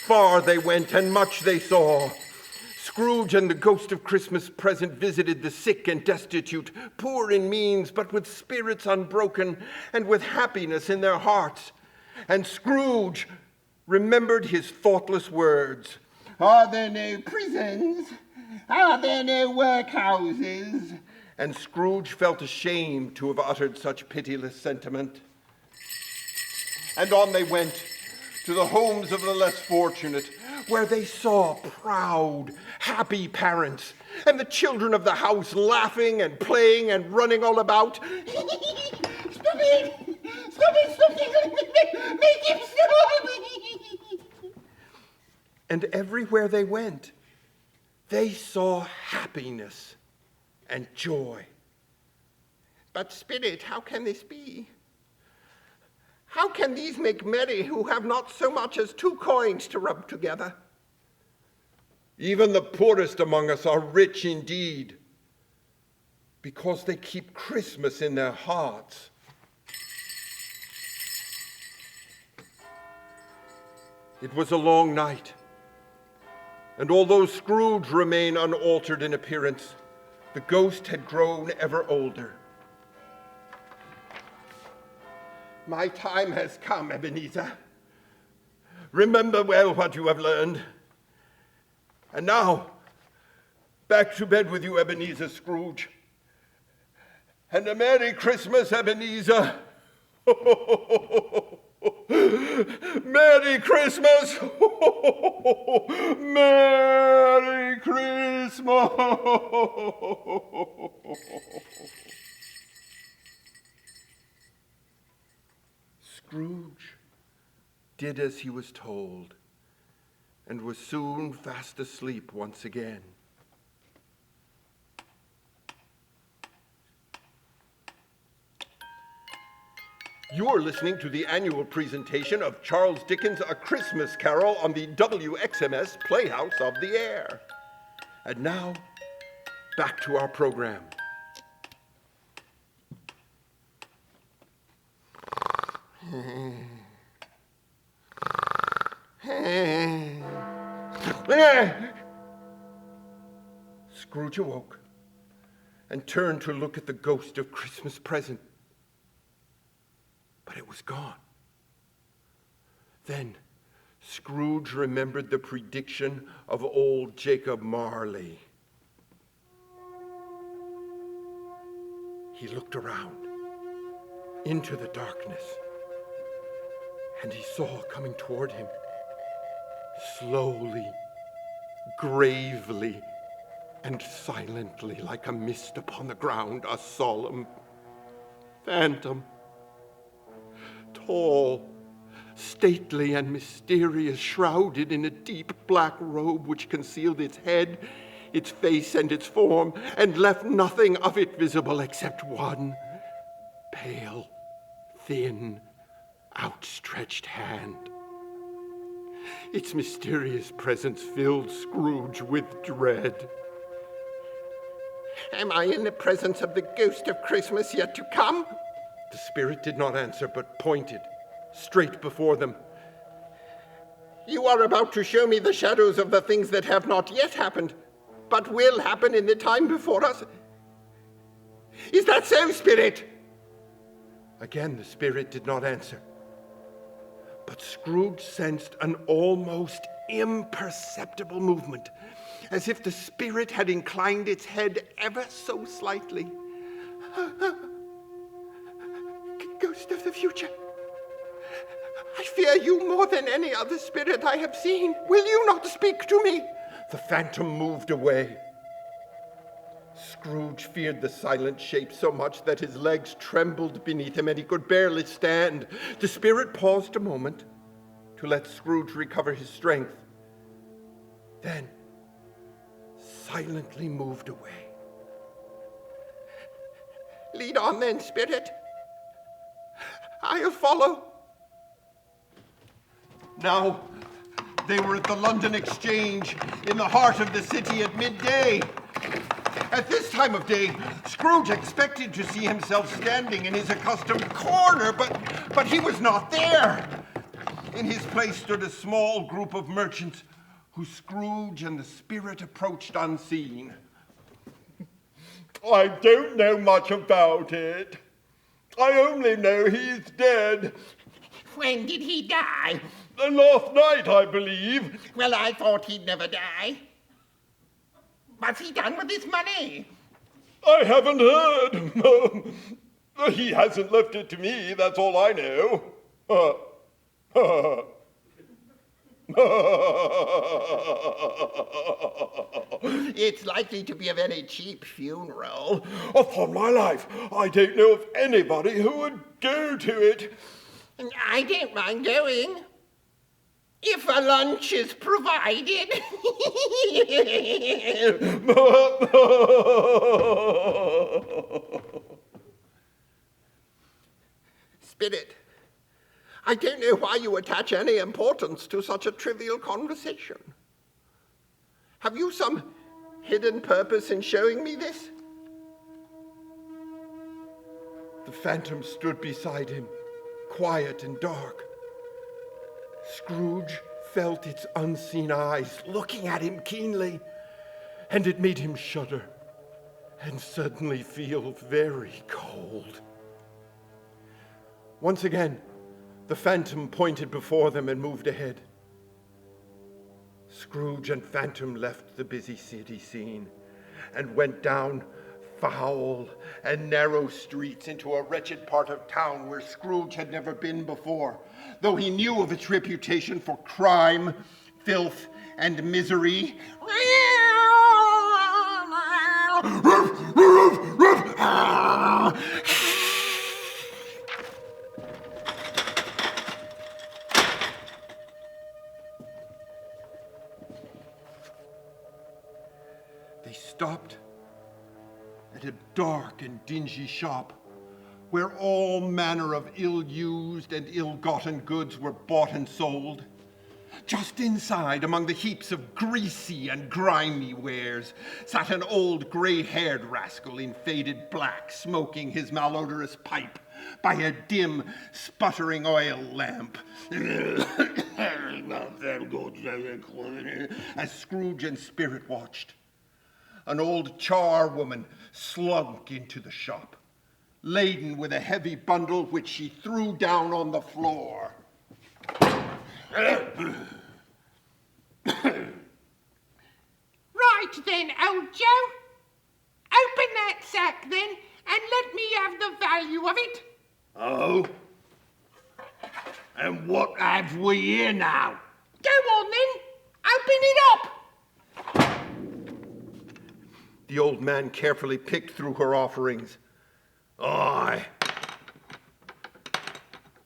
Far they went, and much they saw. Scrooge and the ghost of Christmas present visited the sick and destitute, poor in means, but with spirits unbroken, and with happiness in their hearts. And Scrooge remembered his thoughtless words. Are there no prisons? Are there no workhouses? And Scrooge felt ashamed to have uttered such pitiless sentiment. And on they went to the homes of the less fortunate, where they saw proud, happy parents, and the children of the house laughing and playing and running all about. Stop it! Stop it! Stop it! Make him stop! And everywhere they went, they saw happiness and joy. But, Spirit, how can this be? How can these make merry who have not so much as 2 coins to rub together? Even the poorest among us are rich indeed, because they keep Christmas in their hearts. It was a long night, and although Scrooge remained unaltered in appearance, the ghost had grown ever older. My time has come, Ebenezer. Remember well what you have learned. And now, back to bed with you, Ebenezer Scrooge. And a Merry Christmas, Ebenezer. Merry Christmas! Merry Christmas! Scrooge did as he was told and was soon fast asleep once again. You're listening to the annual presentation of Charles Dickens' A Christmas Carol on the WXMS Playhouse of the Air. And now, back to our program. Scrooge awoke and turned to look at the ghost of Christmas present. But it was gone. Then Scrooge remembered the prediction of old Jacob Marley. He looked around into the darkness, and he saw coming toward him, slowly, gravely, and silently, like a mist upon the ground, a solemn phantom. Tall, stately, and mysterious, shrouded in a deep black robe which concealed its head, its face, and its form, and left nothing of it visible except one pale, thin, outstretched hand. Its mysterious presence filled Scrooge with dread. Am I in the presence of the ghost of Christmas yet to come? The spirit did not answer, but pointed straight before them. You are about to show me the shadows of the things that have not yet happened, but will happen in the time before us. Is that so, Spirit? Again, the spirit did not answer, but Scrooge sensed an almost imperceptible movement, as if the spirit had inclined its head ever so slightly. Ghost of the future, I fear you more than any other spirit I have seen. Will you not speak to me? The phantom moved away. Scrooge feared the silent shape so much that his legs trembled beneath him and he could barely stand. The spirit paused a moment to let Scrooge recover his strength, then silently moved away. Lead on then, Spirit. I'll follow. Now, they were at the London Exchange in the heart of the city at midday. At this time of day, Scrooge expected to see himself standing in his accustomed corner, but he was not there. In his place stood a small group of merchants who Scrooge and the spirit approached unseen. I don't know much about it. I only know he's dead. When did he die? Last night, I believe. Well, I thought he'd never die. What's he done with his money? I haven't heard. He hasn't left it to me, that's all I know. It's likely to be a very cheap funeral. Upon my life, I don't know of anybody who would go to it. I don't mind going, if a lunch is provided. Spirit, I don't know why you attach any importance to such a trivial conversation. Have you some hidden purpose in showing me this? The phantom stood beside him, quiet and dark. Scrooge felt its unseen eyes looking at him keenly, and it made him shudder and suddenly feel very cold. Once again, the phantom pointed before them and moved ahead. Scrooge and Phantom left the busy city scene and went down foul and narrow streets into a wretched part of town where Scrooge had never been before, though he knew of its reputation for crime, filth, and misery. They stopped at a dark and dingy shop where all manner of ill-used and ill-gotten goods were bought and sold. Just inside, among the heaps of greasy and grimy wares, sat an old gray-haired rascal in faded black, smoking his malodorous pipe by a dim, sputtering oil lamp. As Scrooge and Spirit watched, an old charwoman slunk into the shop, laden with a heavy bundle which she threw down on the floor. Right then, old Joe. Open that sack then, and let me have the value of it. Oh? And what have we here now? Go on then. Open it up. The old man carefully picked through her offerings. Aye.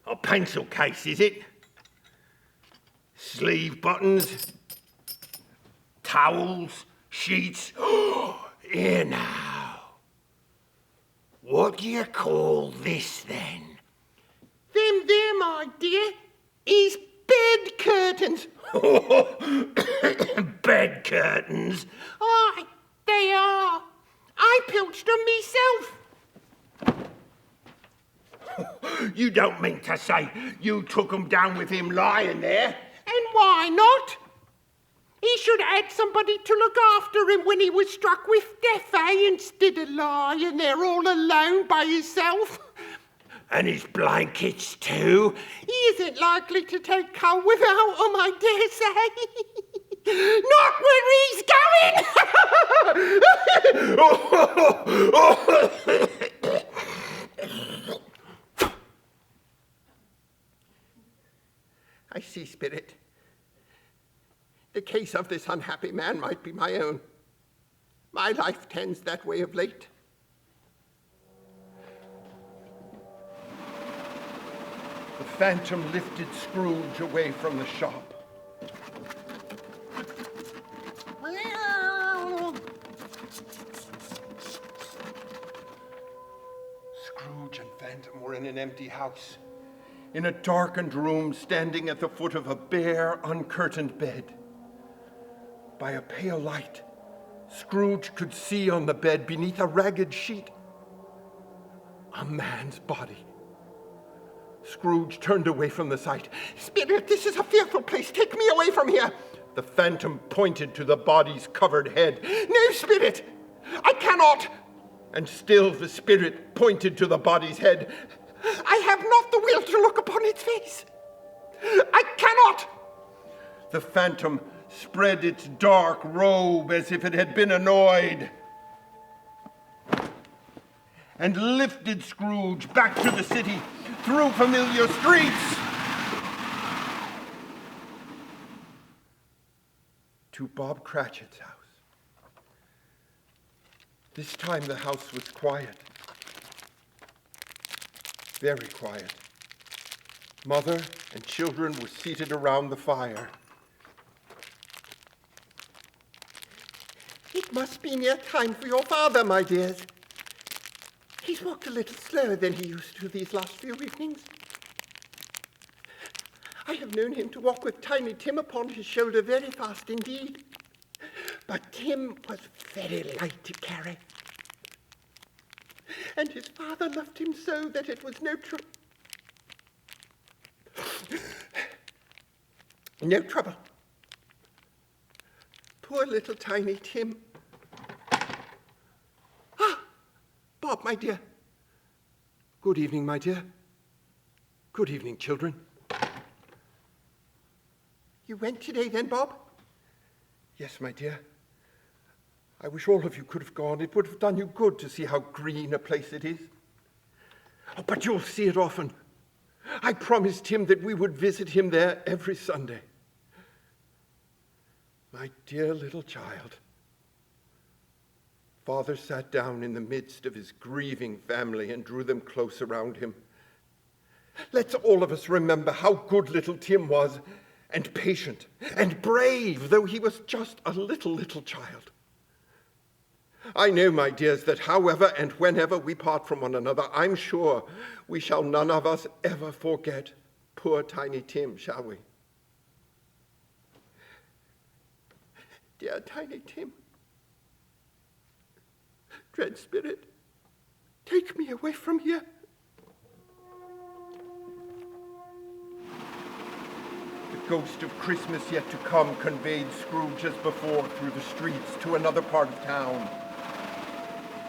A pencil case, is it? Sleeve buttons, towels, sheets. Here now. What do you call this then? Them there, my dear, is bed curtains. Bed curtains? Aye, they are. I pilched them myself. You don't mean to say you took 'em down with him lying there? And why not? He should have had somebody to look after him when he was struck with death, instead of lying there all alone by himself. And his blankets too? He isn't likely to take cold without 'em, I dare say. Not where he's going! I see, Spirit. The case of this unhappy man might be my own. My life tends that way of late. The phantom lifted Scrooge away from the shop. Scrooge and Phantom were in an empty house, in a darkened room standing at the foot of a bare, uncurtained bed. By a pale light, Scrooge could see on the bed beneath a ragged sheet a man's body. Scrooge turned away from the sight. Spirit, this is a fearful place. Take me away from here. The phantom pointed to the body's covered head. No, Spirit, I cannot. And still the spirit pointed to the body's head. I have not the will to look upon its face. I cannot. The phantom spread its dark robe as if it had been annoyed, and lifted Scrooge back to the city through familiar streets to Bob Cratchit's house. This time the house was quiet, very quiet. Mother and children were seated around the fire. It must be near time for your father, my dears. He's walked a little slower than he used to these last few evenings. I have known him to walk with Tiny Tim upon his shoulder very fast indeed. But Tim was very light to carry. And his father loved him so that it was no trouble. No trouble. Poor little tiny Tim. Ah, Bob, my dear. Good evening, my dear. Good evening, children. You went today then, Bob? Yes, my dear. I wish all of you could have gone. It would have done you good to see how green a place it is. Oh, but you'll see it often. I promised Tim that we would visit him there every Sunday. My dear little child. Father sat down in the midst of his grieving family and drew them close around him. Let's all of us remember how good little Tim was, and patient, and brave, though he was just a little child. I know, my dears, that however and whenever we part from one another, I'm sure we shall none of us ever forget poor tiny Tim, shall we? Dear tiny Tim, dread spirit, take me away from here. The ghost of Christmas yet to come conveyed Scrooge as before through the streets to another part of town.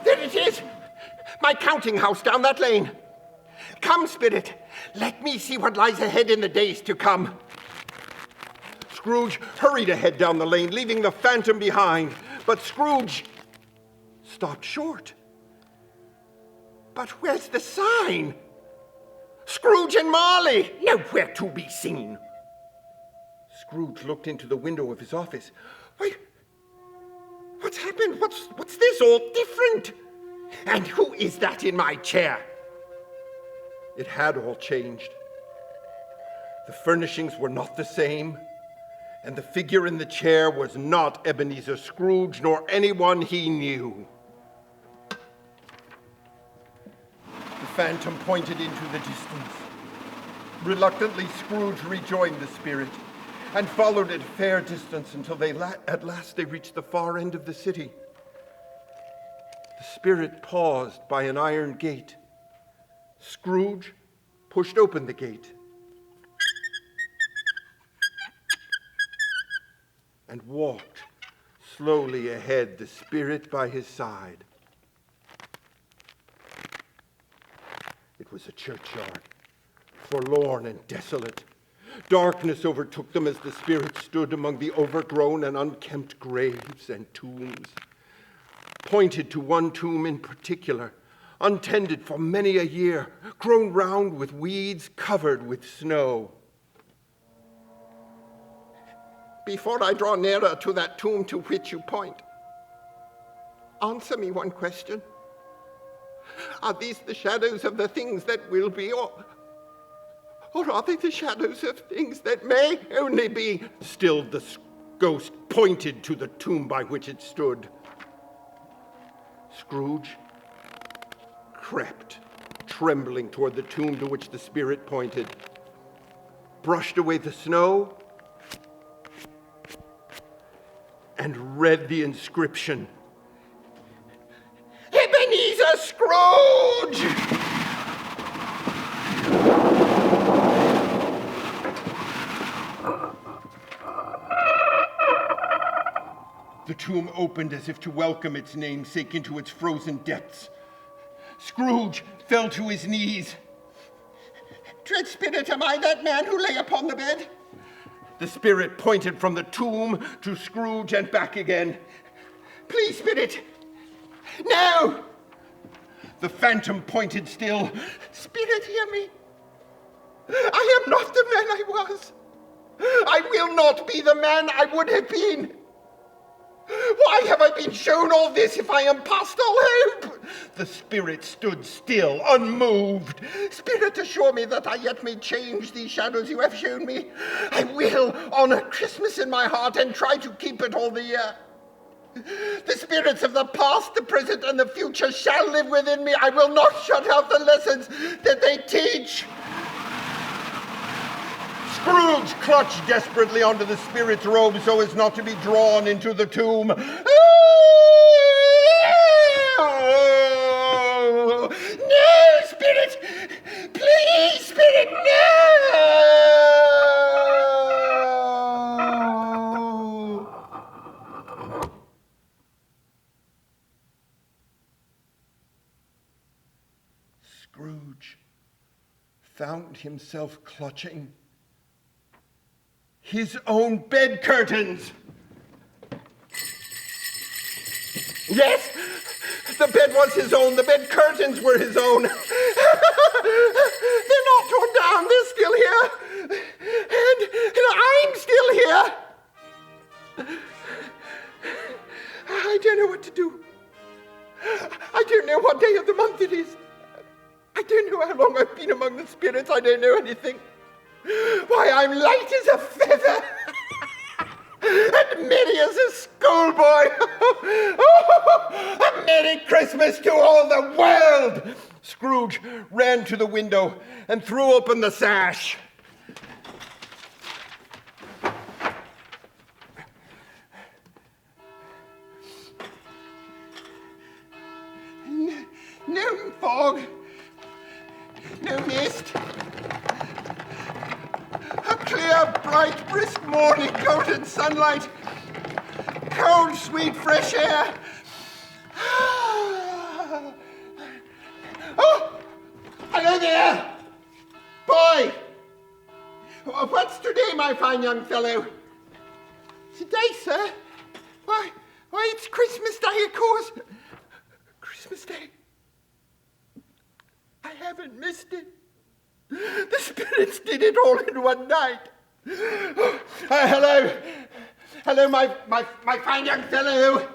There it is! My counting house down that lane. Come, spirit, let me see what lies ahead in the days to come. Scrooge hurried ahead down the lane, leaving the phantom behind. But Scrooge stopped short. But where's the sign? Scrooge and Marley, nowhere to be seen. Scrooge looked into the window of his office. Why, what's happened? What's this all different? And who is that in my chair? It had all changed. The furnishings were not the same, and the figure in the chair was not Ebenezer Scrooge, nor anyone he knew. The phantom pointed into the distance. Reluctantly, Scrooge rejoined the spirit and followed at a fair distance until at last they reached the far end of the city. The spirit paused by an iron gate. Scrooge pushed open the gate and walked slowly ahead, the spirit by his side. It was a churchyard, forlorn and desolate. Darkness overtook them as the spirit stood among the overgrown and unkempt graves and tombs. Pointed to one tomb in particular, untended for many a year, grown round with weeds, covered with snow. Before I draw nearer to that tomb to which you point, answer me one question. Are these the shadows of the things that will be, or are they the shadows of things that may only be? Still the ghost pointed to the tomb by which it stood. Scrooge crept, trembling toward the tomb to which the spirit pointed, brushed away the snow, and read the inscription. Ebenezer Scrooge! The tomb opened as if to welcome its namesake into its frozen depths. Scrooge fell to his knees. Dread spirit, am I that man who lay upon the bed? The spirit pointed from the tomb to Scrooge and back again. Please, spirit. No! The phantom pointed still. Spirit, hear me. I am not the man I was. I will not be the man I would have been. Why have I been shown all this if I am past all hope? The spirit stood still, unmoved. Spirit, assure me that I yet may change these shadows you have shown me. I will honor Christmas in my heart and try to keep it all the year. The spirits of the past, the present, and the future shall live within me. I will not shut out the lessons that they teach. Scrooge clutched desperately onto the spirit's robe so as not to be drawn into the tomb. No, spirit! Please, spirit, no! found himself clutching his own bed curtains. Yes, the bed was his own. The bed curtains were his own. They're not torn down. They're still here. And I'm still here. I don't know what to do. I don't know what day of the month it is. I don't know how long I've been among the spirits. I don't know anything. Why, I'm light as a feather. And merry as a schoolboy. A Merry Christmas to all the world. Scrooge ran to the window and threw open the sash. No fog, no mist. A clear, bright, brisk morning, golden sunlight, cold, sweet, fresh air. Oh, hello there, boy. What's today, my fine young fellow? Today, sir? Why, it's Christmas Day, of course. Christmas Day. I haven't missed it. The spirits did it all in one night. Hello, my fine young fellow.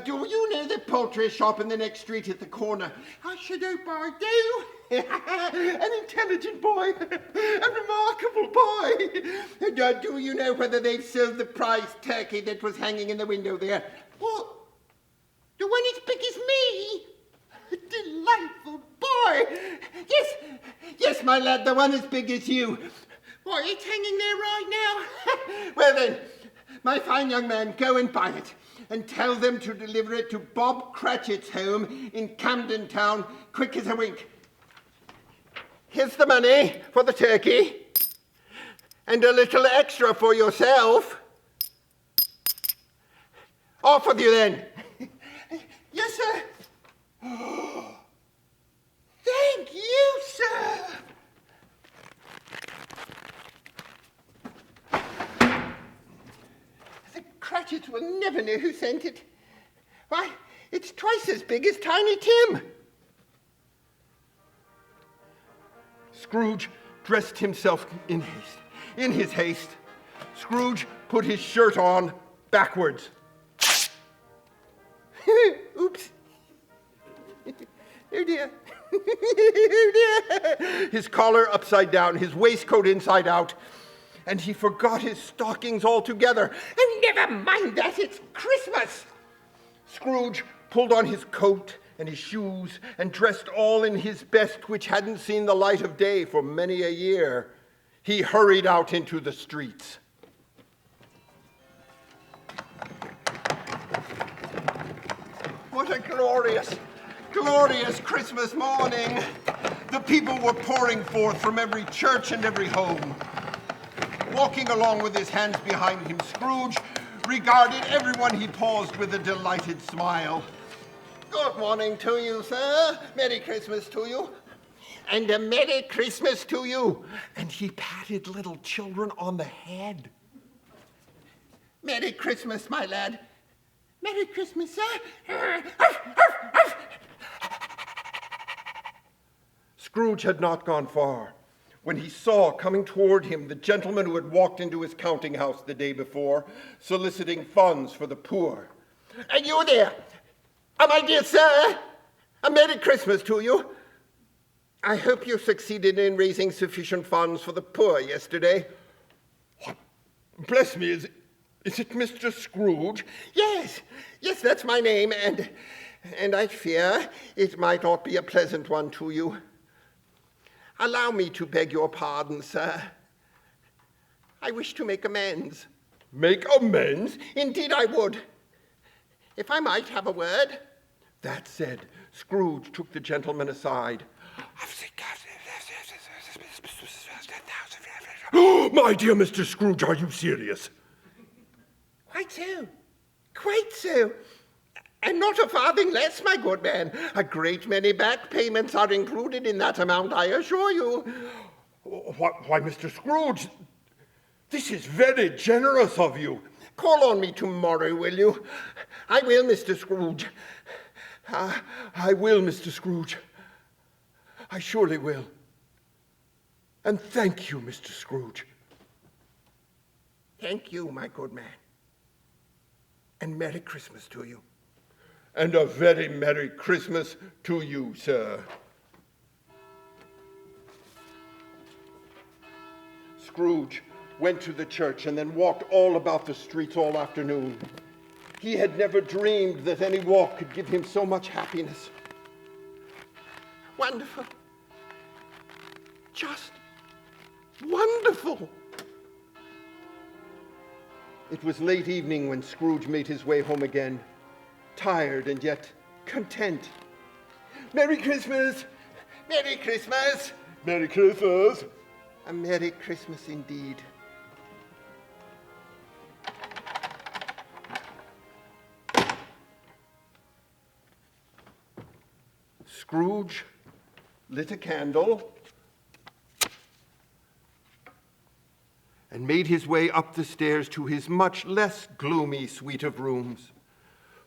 Do you know the poultry shop in the next street at the corner? I should hope I do. An intelligent boy, a remarkable boy. Do you know whether they've sold the prize turkey that was hanging in the window there? What? The one as big as me? Delightful boy! Yes, my lad, the one as big as you. Why, it's hanging there right now. Well then, my fine young man, go and buy it, and tell them to deliver it to Bob Cratchit's home in Camden Town, quick as a wink. Here's the money for the turkey, and a little extra for yourself. Off with you then. Yes, sir. Thank you, sir. The Cratchits will never know who sent it. Why, it's twice as big as Tiny Tim. Scrooge dressed himself in haste. In his haste, Scrooge put his shirt on backwards. Oops. Oh dear. Oh dear. His collar upside down, his waistcoat inside out, and he forgot his stockings altogether. And never mind that, it's Christmas. Scrooge pulled on his coat and his shoes and dressed all in his best, which hadn't seen the light of day for many a year. He hurried out into the streets. What a glorious Christmas morning. The people were pouring forth from every church and every home. Walking along with his hands behind him, Scrooge regarded everyone he paused with a delighted smile. Good morning to you, sir. Merry Christmas to you. And a Merry Christmas to you. And he patted little children on the head. Merry Christmas, my lad. Merry Christmas, sir. Scrooge had not gone far when he saw coming toward him the gentleman who had walked into his counting house the day before, soliciting funds for the poor. Are you there? My dear sir, a Merry Christmas to you. I hope you succeeded in raising sufficient funds for the poor yesterday. What? Bless me, is it Mr. Scrooge? Yes, that's my name, and I fear it might not be a pleasant one to you. Allow me to beg your pardon, sir. I wish to make amends. Make amends? Indeed I would. If I might have a word. That said, Scrooge took the gentleman aside. My dear Mr. Scrooge, are you serious? Quite so. Quite so. And not a farthing less, my good man. A great many back payments are included in that amount, I assure you. Why, Mr. Scrooge, this is very generous of you. Call on me tomorrow, will you? I will, Mr. Scrooge. I will, Mr. Scrooge. I surely will. And thank you, Mr. Scrooge. Thank you, my good man. And Merry Christmas to you. And a very Merry Christmas to you, sir. Scrooge went to the church and then walked all about the streets all afternoon. He had never dreamed that any walk could give him so much happiness. Wonderful. Just wonderful. It was late evening when Scrooge made his way home again, tired and yet content. Merry Christmas! Merry Christmas! Merry Christmas! A Merry Christmas indeed. Scrooge lit a candle and made his way up the stairs to his much less gloomy suite of rooms,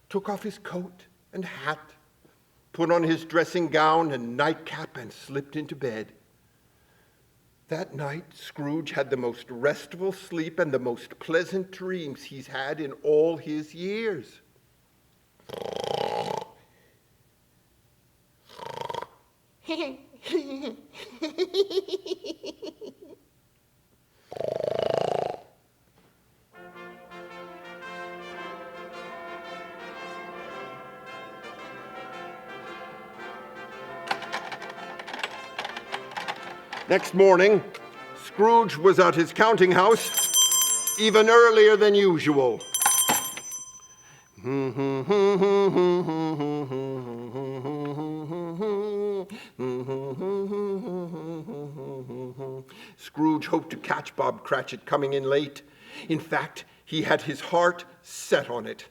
took off his coat and hat, put on his dressing gown and nightcap, and slipped into bed. That night, Scrooge had the most restful sleep and the most pleasant dreams he's had in all his years. Next morning, Scrooge was at his counting house even earlier than usual. Scrooge hoped to catch Bob Cratchit coming in late. In fact, he had his heart set on it.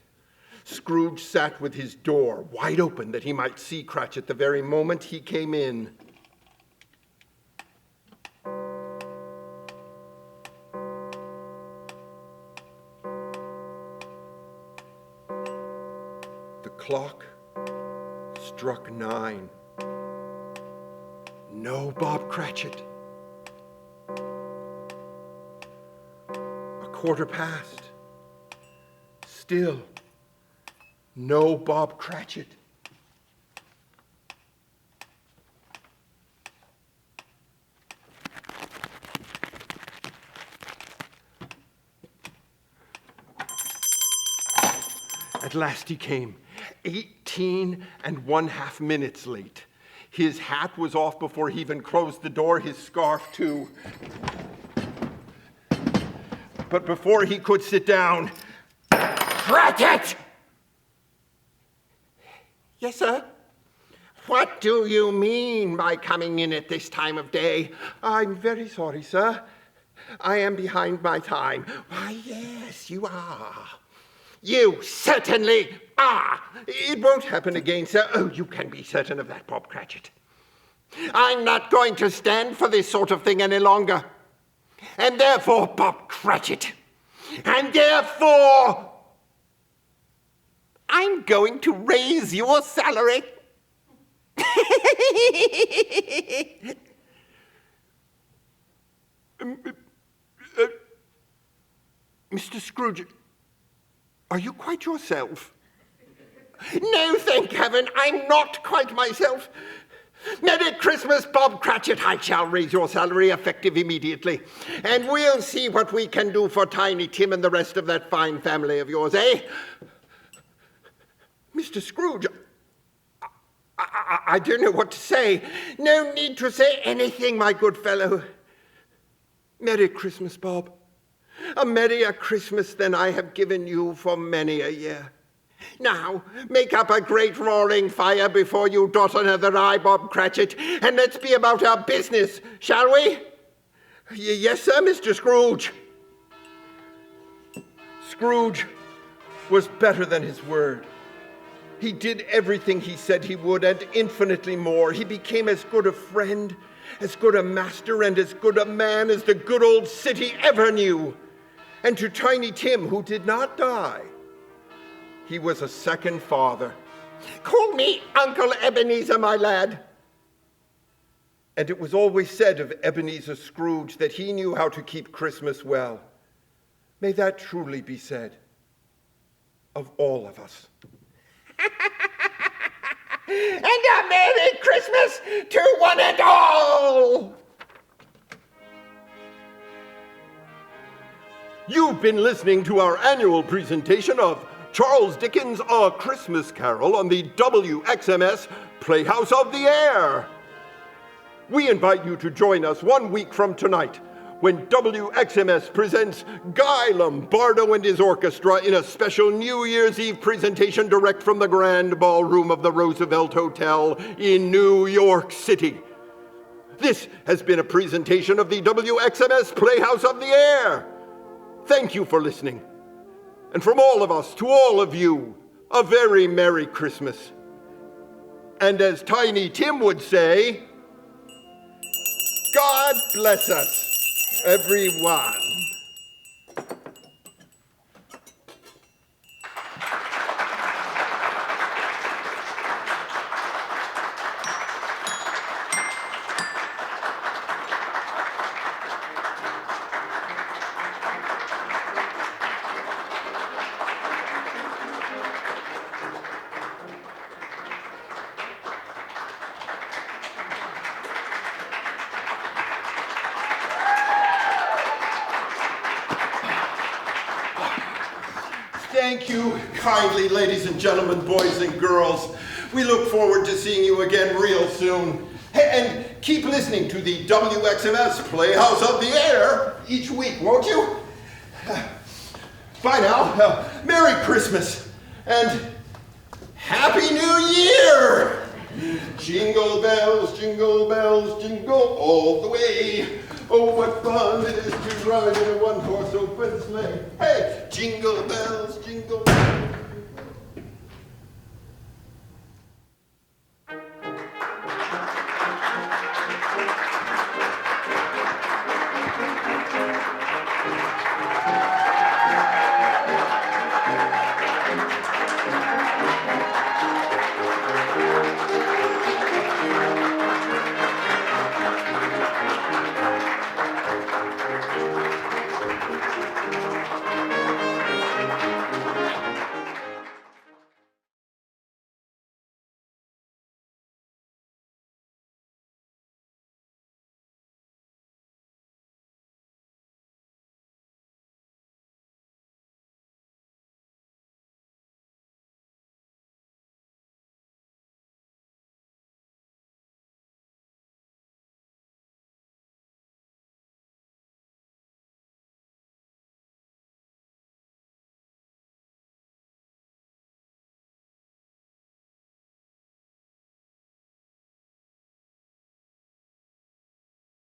Scrooge sat with his door wide open that he might see Cratchit the very moment he came in. The clock struck 9. No Bob Cratchit. 1:15. Still no Bob Cratchit. At last he came, 18½ minutes late. His hat was off before he even closed the door, his scarf too. But before he could sit down, Cratchit! Yes, sir? What do you mean by coming in at this time of day? I'm very sorry, sir. I am behind my time. Why, yes, you are. You certainly are. It won't happen again, sir. Oh, you can be certain of that, Bob Cratchit. I'm not going to stand for this sort of thing any longer. And therefore, Bob Cratchit, and therefore, I'm going to raise your salary. Mr. Scrooge, are you quite yourself? No, thank heaven, I'm not quite myself. Merry Christmas, Bob Cratchit. I shall raise your salary effective immediately. And we'll see what we can do for Tiny Tim and the rest of that fine family of yours, eh? Mr. Scrooge, I don't know what to say. No need to say anything, my good fellow. Merry Christmas, Bob. A merrier Christmas than I have given you for many a year. Now, make up a great roaring fire before you dot another I, Bob Cratchit, and let's be about our business, shall we? Yes, sir, Mr. Scrooge. Scrooge was better than his word. He did everything he said he would, and infinitely more. He became as good a friend as good a master and as good a man as the good old city ever knew. And to Tiny Tim, who did not die, he was a second father. Call me Uncle Ebenezer, my lad. And it was always said of Ebenezer Scrooge that he knew how to keep Christmas well. May that truly be said of all of us. And a Merry Christmas to one and all! You've been listening to our annual presentation of Charles Dickens' A Christmas Carol on the WXMS Playhouse of the Air. We invite you to join us 1 week from tonight when WXMS presents Guy Lombardo and his orchestra in a special New Year's Eve presentation direct from the Grand Ballroom of the Roosevelt Hotel in New York City. This has been a presentation of the WXMS Playhouse of the Air. Thank you for listening. And from all of us to all of you, a very Merry Christmas. And as Tiny Tim would say, God bless us, everyone. Thank you kindly, ladies and gentlemen, boys and girls. We look forward to seeing you again real soon. And keep listening to the WXMS Playhouse of the Air each week, won't you? Bye now. Merry Christmas and Happy New Year! Jingle bells, jingle all the way. Oh, what fun it is to ride in a one-horse open sleigh. Hey, jingle bells, jingle bells.